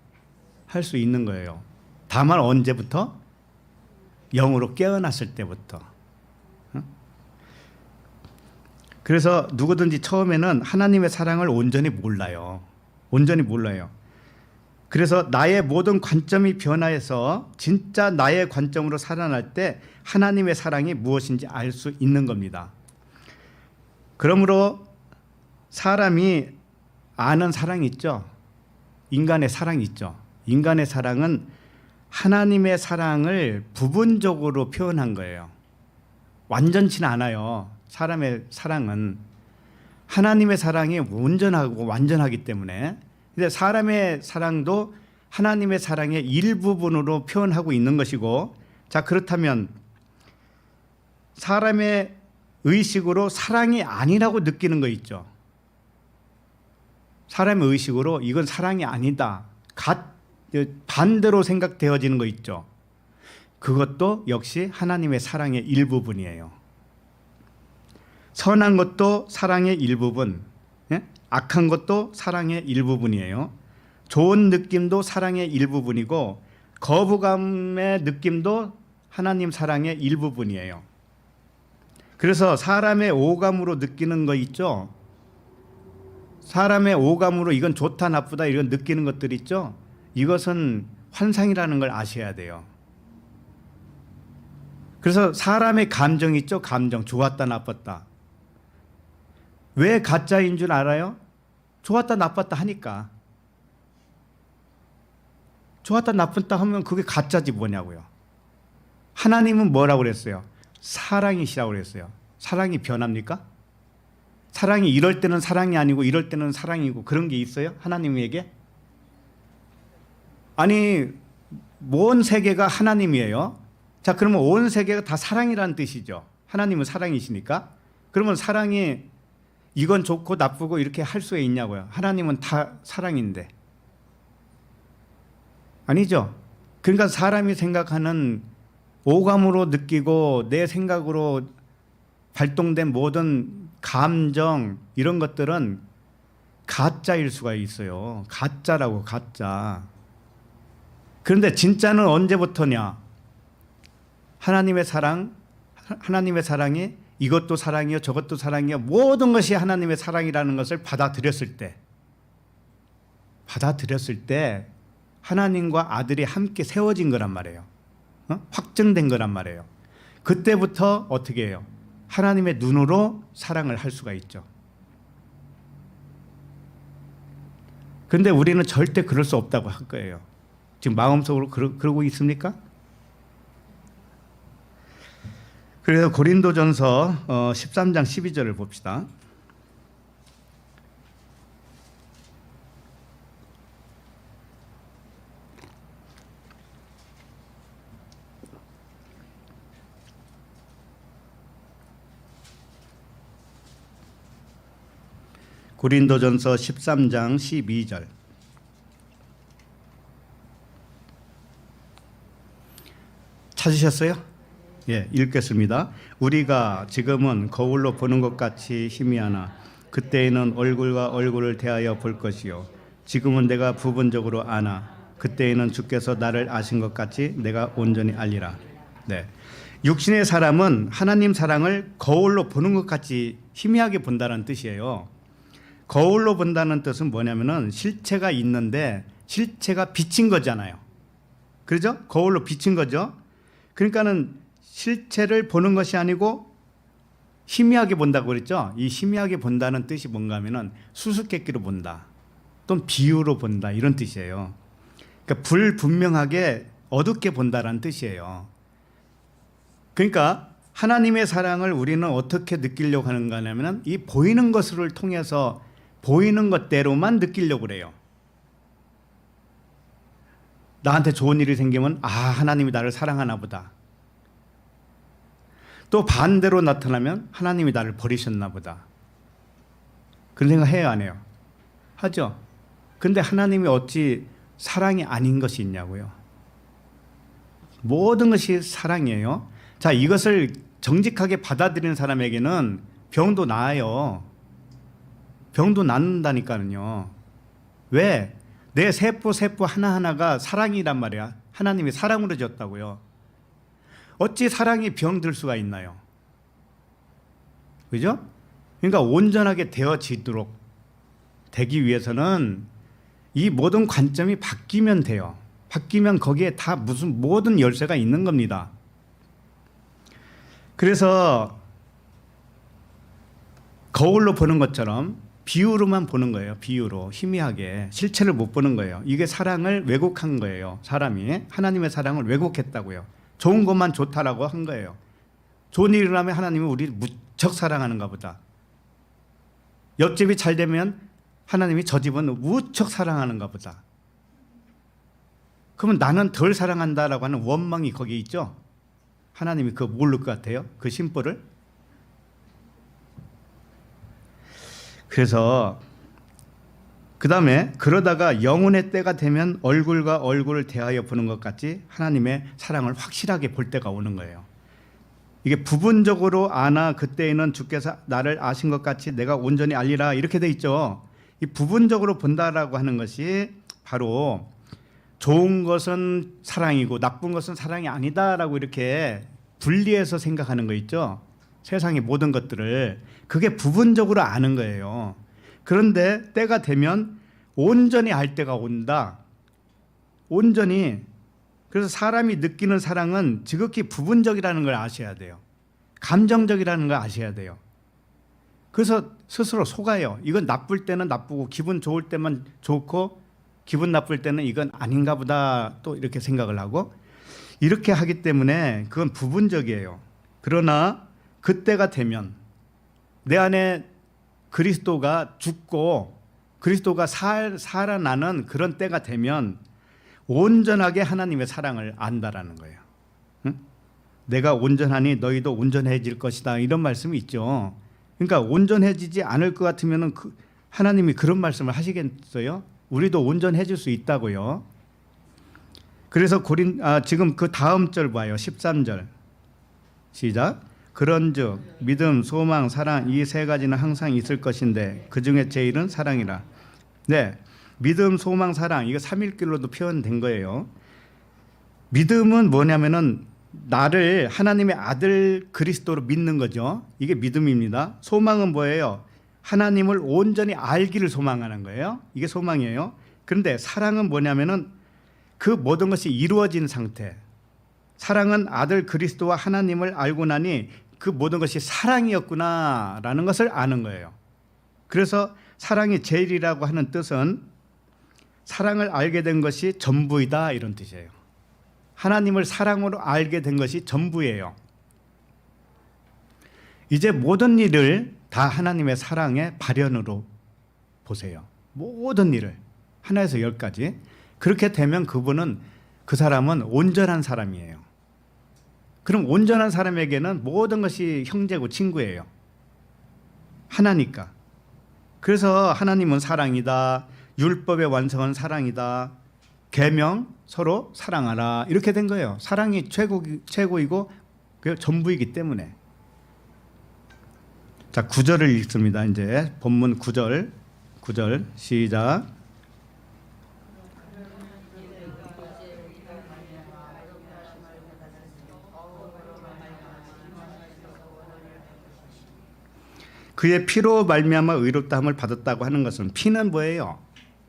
할 수 있는 거예요. 다만 언제부터? 영으로 깨어났을 때부터. 그래서 누구든지 처음에는 하나님의 사랑을 온전히 몰라요. 온전히 몰라요. 그래서 나의 모든 관점이 변화해서 진짜 나의 관점으로 살아날 때 하나님의 사랑이 무엇인지 알 수 있는 겁니다. 그러므로 사람이 아는 사랑이 있죠. 인간의 사랑이 있죠. 인간의 사랑은 하나님의 사랑을 부분적으로 표현한 거예요. 완전치는 않아요. 사람의 사랑은 하나님의 사랑이 온전하고 완전하기 때문에. 근데 사람의 사랑도 하나님의 사랑의 일부분으로 표현하고 있는 것이고, 자, 그렇다면 사람의 의식으로 사랑이 아니라고 느끼는 거 있죠. 사람의 의식으로 이건 사랑이 아니다. 반대로 생각되어지는 거 있죠. 그것도 역시 하나님의 사랑의 일부분이에요. 선한 것도 사랑의 일부분, 악한 것도 사랑의 일부분이에요. 좋은 느낌도 사랑의 일부분이고 거부감의 느낌도 하나님 사랑의 일부분이에요. 그래서 사람의 오감으로 느끼는 거 있죠. 사람의 오감으로 이건 좋다 나쁘다 이런 느끼는 것들 있죠. 이것은 환상이라는 걸 아셔야 돼요. 그래서 사람의 감정 있죠. 감정 좋았다 나빴다. 왜 가짜인 줄 알아요? 좋았다 나빴다 하니까. 좋았다 나빴다 하면 그게 가짜지 뭐냐고요. 하나님은 뭐라고 그랬어요? 사랑이시라고 그랬어요. 사랑이 변합니까? 사랑이 이럴 때는 사랑이 아니고 이럴 때는 사랑이고 그런 게 있어요? 하나님에게? 아니 온 세계가 하나님이에요. 자, 그러면 온 세계가 다 사랑이라는 뜻이죠. 하나님은 사랑이시니까. 그러면 사랑이 이건 좋고 나쁘고 이렇게 할 수 있냐고요. 하나님은 다 사랑인데. 아니죠. 그러니까 사람이 생각하는 오감으로 느끼고 내 생각으로 발동된 모든 감정 이런 것들은 가짜일 수가 있어요. 가짜라고, 가짜. 그런데 진짜는 언제부터냐? 하나님의 사랑, 하나님의 사랑이 이것도 사랑이요 저것도 사랑이요 모든 것이 하나님의 사랑이라는 것을 받아들였을 때 하나님과 아들이 함께 세워진 거란 말이에요. 확증된 거란 말이에요. 그때부터 어떻게 해요? 하나님의 눈으로 사랑을 할 수가 있죠. 그런데 우리는 절대 그럴 수 없다고 할 거예요. 지금 마음속으로 그러고 있습니까? 그래서 고린도전서 13장 12절을 봅시다. 고린도전서 13장 12절. 찾으셨어요? 예, 읽겠습니다. 우리가 지금은 거울로 보는 것 같이 희미하나 그때에는 얼굴과 얼굴을 대하여 볼 것이요 지금은 내가 부분적으로 아나 그때에는 주께서 나를 아신 것 같이 내가 온전히 알리라. 네. 육신의 사람은 하나님 사랑을 거울로 보는 것 같이 희미하게 본다는 뜻이에요. 거울로 본다는 뜻은 뭐냐면은 실체가 있는데 실체가 비친 거잖아요. 그렇죠? 거울로 비친 거죠. 그러니까는 실체를 보는 것이 아니고 희미하게 본다고 그랬죠. 이 희미하게 본다는 뜻이 뭔가 하면은 수수께끼로 본다 또는 비유로 본다 이런 뜻이에요. 그러니까 불분명하게 어둡게 본다라는 뜻이에요. 그러니까 하나님의 사랑을 우리는 어떻게 느끼려고 하는가 하냐면 이 보이는 것을 통해서 보이는 것대로만 느끼려고 그래요. 나한테 좋은 일이 생기면 아, 하나님이 나를 사랑하나 보다. 또 반대로 나타나면 하나님이 나를 버리셨나 보다. 그런 생각 해요, 안 해요? 하죠. 근데 하나님이 어찌 사랑이 아닌 것이 있냐고요. 모든 것이 사랑이에요. 자, 이것을 정직하게 받아들이는 사람에게는 병도 나아요. 병도 낫는다니까요. 왜? 내 세포 하나하나가 사랑이란 말이야. 하나님이 사랑으로 지었다고요. 어찌 사랑이 병들 수가 있나요? 그죠? 그러니까 온전하게 되어지도록 되기 위해서는 이 모든 관점이 바뀌면 돼요. 바뀌면 거기에 다 무슨 모든 열쇠가 있는 겁니다. 그래서 거울로 보는 것처럼 비유로만 보는 거예요. 비유로 희미하게 실체를 못 보는 거예요. 이게 사랑을 왜곡한 거예요. 사람이 하나님의 사랑을 왜곡했다고요. 좋은 것만 좋다라고 한 거예요. 좋은 일을 하면 하나님은 우리를 무척 사랑하는가 보다. 옆집이 잘 되면 하나님이 저 집은 무척 사랑하는가 보다. 그러면 나는 덜 사랑한다라고 하는 원망이 거기에 있죠. 하나님이 그거 모를 것 같아요. 그 심보를. 그래서 그다음에 그러다가 영혼의 때가 되면 얼굴과 얼굴을 대하여 보는 것 같이 하나님의 사랑을 확실하게 볼 때가 오는 거예요. 이게 부분적으로 아나 그때에는 주께서 나를 아신 것 같이 내가 온전히 알리라 이렇게 돼 있죠. 이 부분적으로 본다라고 하는 것이 바로 좋은 것은 사랑이고 나쁜 것은 사랑이 아니다라고 이렇게 분리해서 생각하는 거 있죠. 세상의 모든 것들을 그게 부분적으로 아는 거예요. 그런데 때가 되면 온전히 알 때가 온다. 온전히. 그래서 사람이 느끼는 사랑은 지극히 부분적이라는 걸 아셔야 돼요. 감정적이라는 걸 아셔야 돼요. 그래서 스스로 속아요. 이건 나쁠 때는 나쁘고 기분 좋을 때만 좋고 기분 나쁠 때는 이건 아닌가 보다 또 이렇게 생각을 하고 이렇게 하기 때문에 그건 부분적이에요. 그러나 그때가 되면 내 안에 그리스도가 죽고 그리스도가 살아나는 그런 때가 되면 온전하게 하나님의 사랑을 안다라는 거예요. 응? 내가 온전하니 너희도 온전해질 것이다 이런 말씀이 있죠. 그러니까 온전해지지 않을 것 같으면 하나님이 그런 말씀을 하시겠어요? 우리도 온전해질 수 있다고요. 그래서 지금 그 다음 절 봐요. 13절 시작. 그런즉 믿음, 소망, 사랑 이 세 가지는 항상 있을 것인데 그 중에 제일은 사랑이라. 네, 믿음, 소망, 사랑 이거 삼일길로도 표현된 거예요. 믿음은 뭐냐면은 나를 하나님의 아들 그리스도로 믿는 거죠. 이게 믿음입니다. 소망은 뭐예요? 하나님을 온전히 알기를 소망하는 거예요. 이게 소망이에요. 그런데 사랑은 뭐냐면은 그 모든 것이 이루어진 상태. 사랑은 아들 그리스도와 하나님을 알고 나니 그 모든 것이 사랑이었구나라는 것을 아는 거예요. 그래서 사랑이 제일이라고 하는 뜻은 사랑을 알게 된 것이 전부이다 이런 뜻이에요. 하나님을 사랑으로 알게 된 것이 전부예요. 이제 모든 일을 다 하나님의 사랑의 발현으로 보세요. 모든 일을 하나에서 10까지. 그렇게 되면 그 사람은 온전한 사람이에요. 그럼 온전한 사람에게는 모든 것이 형제고 친구예요. 하나니까. 그래서 하나님은 사랑이다. 율법의 완성은 사랑이다. 계명 서로 사랑하라. 이렇게 된 거예요. 사랑이 최고이고 전부이기 때문에. 자, 9절을 읽습니다. 이제 본문 9절 시작. 그의 피로 말미암아 의롭다함을 받았다고 하는 것은 피는 뭐예요?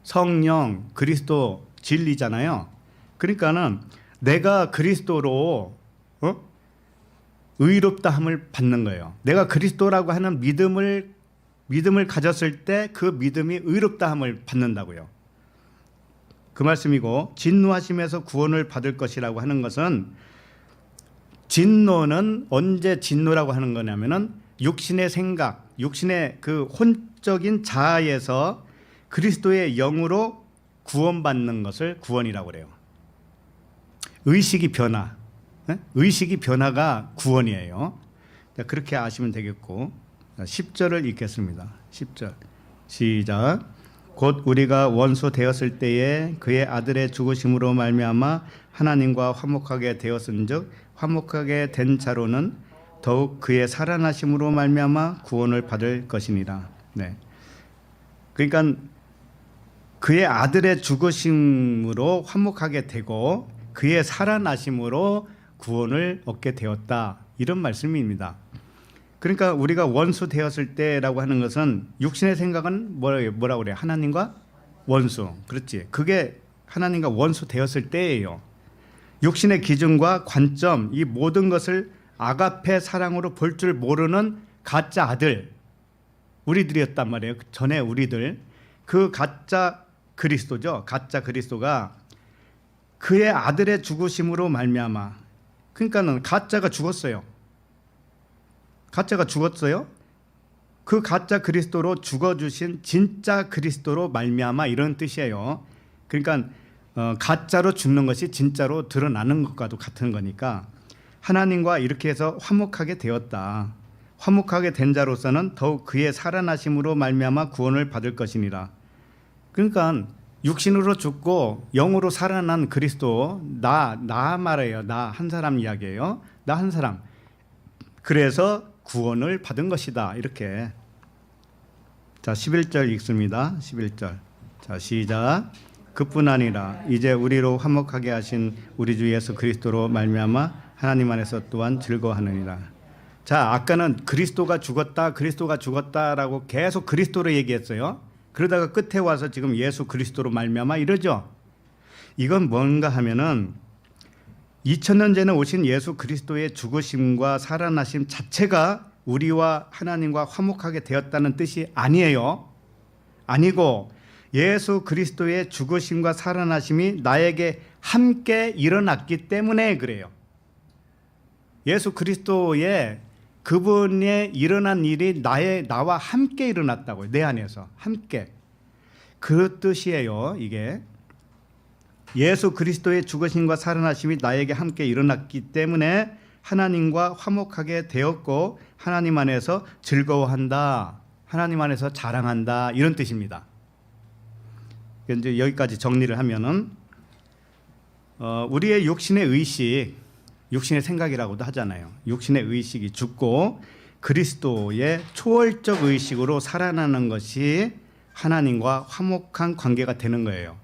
성령, 그리스도, 진리잖아요. 그러니까는 내가 그리스도로 의롭다함을 받는 거예요. 내가 그리스도라고 하는 믿음을 가졌을 때 그 믿음이 의롭다함을 받는다고요. 그 말씀이고 진노하심에서 구원을 받을 것이라고 하는 것은 진노는 언제 진노라고 하는 거냐면은 육신의 생각, 육신의 그 혼적인 자아에서 그리스도의 영으로 구원받는 것을 구원이라고 그래요. 의식이 변화가 구원이에요. 그렇게 아시면 되겠고 10절을 읽겠습니다. 10절 시작. 곧 우리가 원수 되었을 때에 그의 아들의 죽으심으로 말미암아 하나님과 화목하게 되었은즉 화목하게 된 자로는 더욱 그의 살아나심으로 말미암아 구원을 받을 것이니라. 네. 그러니까 그의 아들의 죽으심으로 화목하게 되고 그의 살아나심으로 구원을 얻게 되었다. 이런 말씀입니다. 그러니까 우리가 원수 되었을 때라고 하는 것은 육신의 생각은 뭐라고 그래요? 하나님과 원수. 그렇지. 그게 하나님과 원수 되었을 때예요. 육신의 기준과 관점 이 모든 것을 아가페 사랑으로 볼 줄 모르는 가짜 아들 우리들이었단 말이에요. 전에 우리들 그 가짜 그리스도죠. 가짜 그리스도가 그의 아들의 죽으심으로 말미암아 그러니까는 가짜가 죽었어요. 가짜가 죽었어요. 그 가짜 그리스도로 죽어주신 진짜 그리스도로 말미암아 이런 뜻이에요. 그러니까 가짜로 죽는 것이 진짜로 드러나는 것과도 같은 거니까 하나님과 이렇게 해서 화목하게 되었다. 화목하게 된 자로서는 더욱 그의 살아나심으로 말미암아 구원을 받을 것이니라. 그러니까 육신으로 죽고 영으로 살아난 그리스도, 나 말이에요. 나 한 사람 이야기예요. 나 한 사람. 그래서 구원을 받은 것이다. 이렇게. 자, 11절 읽습니다. 11절. 자, 시작. 그뿐 아니라 이제 우리로 화목하게 하신 우리 주 예수 그리스도로 말미암아 하나님 안에서 또한 즐거워하느니라. 자, 아까는 그리스도가 죽었다라고 계속 그리스도로 얘기했어요. 그러다가 끝에 와서 지금 예수 그리스도로 말미암아 이러죠. 이건 뭔가 하면은 2000년 전에 오신 예수 그리스도의 죽으심과 살아나심 자체가 우리와 하나님과 화목하게 되었다는 뜻이 아니에요. 아니고 예수 그리스도의 죽으심과 살아나심이 나에게 함께 일어났기 때문에 그래요. 예수 그리스도의 그분의 일어난 일이 나와 함께 일어났다고요. 내 안에서 함께. 그 뜻이에요. 이게 예수 그리스도의 죽으심과 살아나심이 나에게 함께 일어났기 때문에 하나님과 화목하게 되었고 하나님 안에서 즐거워한다. 하나님 안에서 자랑한다. 이런 뜻입니다. 이제 여기까지 정리를 하면은 우리의 육신의 의식, 육신의 생각이라고도 하잖아요. 육신의 의식이 죽고 그리스도의 초월적 의식으로 살아나는 것이 하나님과 화목한 관계가 되는 거예요.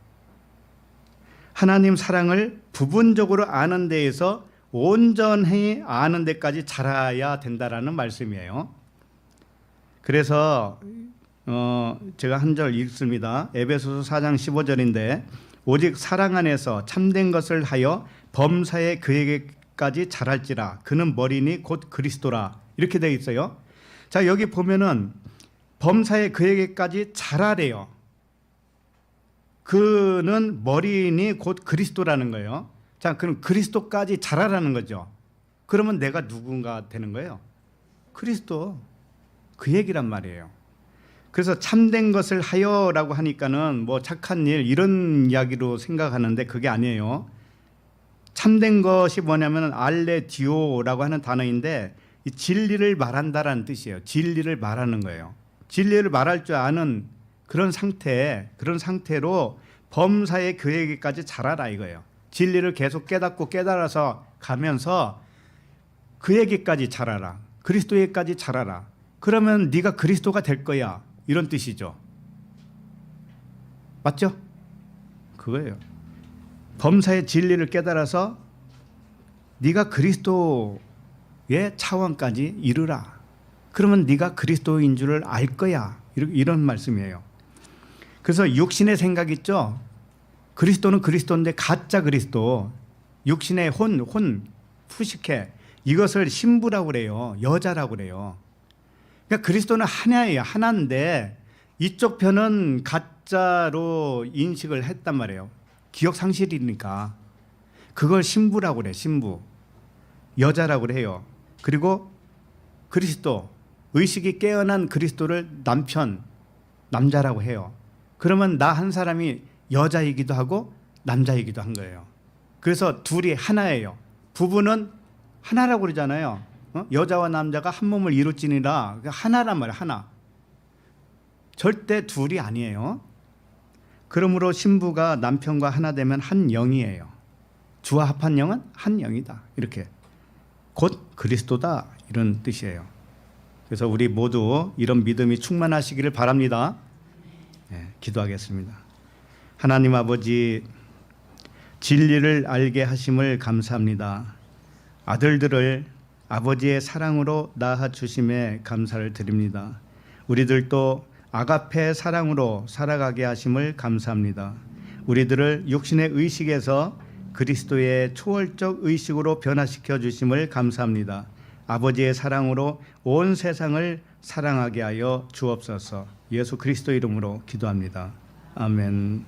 하나님 사랑을 부분적으로 아는 데에서 온전히 아는 데까지 자라야 된다라는 말씀이에요. 그래서 제가 한 절 읽습니다. 에베소서 4장 15절인데 오직 사랑 안에서 참된 것을 하여 범사에 그에게까지 자랄지라 그는 머리니 곧 그리스도라 이렇게 되어 있어요. 자, 여기 보면은 범사에 그에게까지 자라래요. 그는 머리니 곧 그리스도라는 거예요. 자, 그럼 그리스도까지 자라라는 거죠. 그러면 내가 누군가 되는 거예요. 그리스도. 그 얘기란 말이에요. 그래서 참된 것을 하여라고 하니까는 뭐 착한 일 이런 이야기로 생각하는데 그게 아니에요. 참된 것이 뭐냐면 알레디오라고 하는 단어인데 이 진리를 말한다라는 뜻이에요. 진리를 말하는 거예요. 진리를 말할 줄 아는 그런 상태로 범사에 그에게까지 자라라 이거예요. 진리를 계속 깨닫고 깨달아서 가면서 그에게까지 자라라. 그리스도에게까지 자라라. 그러면 네가 그리스도가 될 거야. 이런 뜻이죠. 맞죠? 그거예요. 범사의 진리를 깨달아서 네가 그리스도의 차원까지 이르라. 그러면 네가 그리스도인 줄을 알 거야. 이런 말씀이에요. 그래서 육신의 생각 있죠? 그리스도는 그리스도인데 가짜 그리스도, 육신의 푸시케 이것을 신부라고 그래요. 여자라고 그래요. 그러니까 그리스도는 하나예요. 하나인데 이쪽 편은 가짜로 인식을 했단 말이에요. 기억 상실이니까. 그걸 신부라고 그래. 신부. 여자라고 그래요. 그리고 그리스도, 의식이 깨어난 그리스도를 남자라고 해요. 그러면 나 한 사람이 여자이기도 하고 남자이기도 한 거예요. 그래서 둘이 하나예요. 부부는 하나라고 그러잖아요. 여자와 남자가 한 몸을 이룰지니라. 하나란 말이에요. 하나. 절대 둘이 아니에요. 그러므로 신부가 남편과 하나 되면 한 영이에요. 주와 합한 영은 한 영이다. 이렇게. 곧 그리스도다. 이런 뜻이에요. 그래서 우리 모두 이런 믿음이 충만하시기를 바랍니다. 네, 기도하겠습니다. 하나님 아버지, 진리를 알게 하심을 감사합니다. 아들들을 아버지의 사랑으로 낳아 주심에 감사를 드립니다. 우리들도 아가페 사랑으로 살아가게 하심을 감사합니다. 우리들을 육신의 의식에서 그리스도의 초월적 의식으로 변화시켜 주심을 감사합니다. 아버지의 사랑으로 온 세상을 사랑하게 하여 주옵소서. 예수 그리스도 이름으로 기도합니다. 아멘.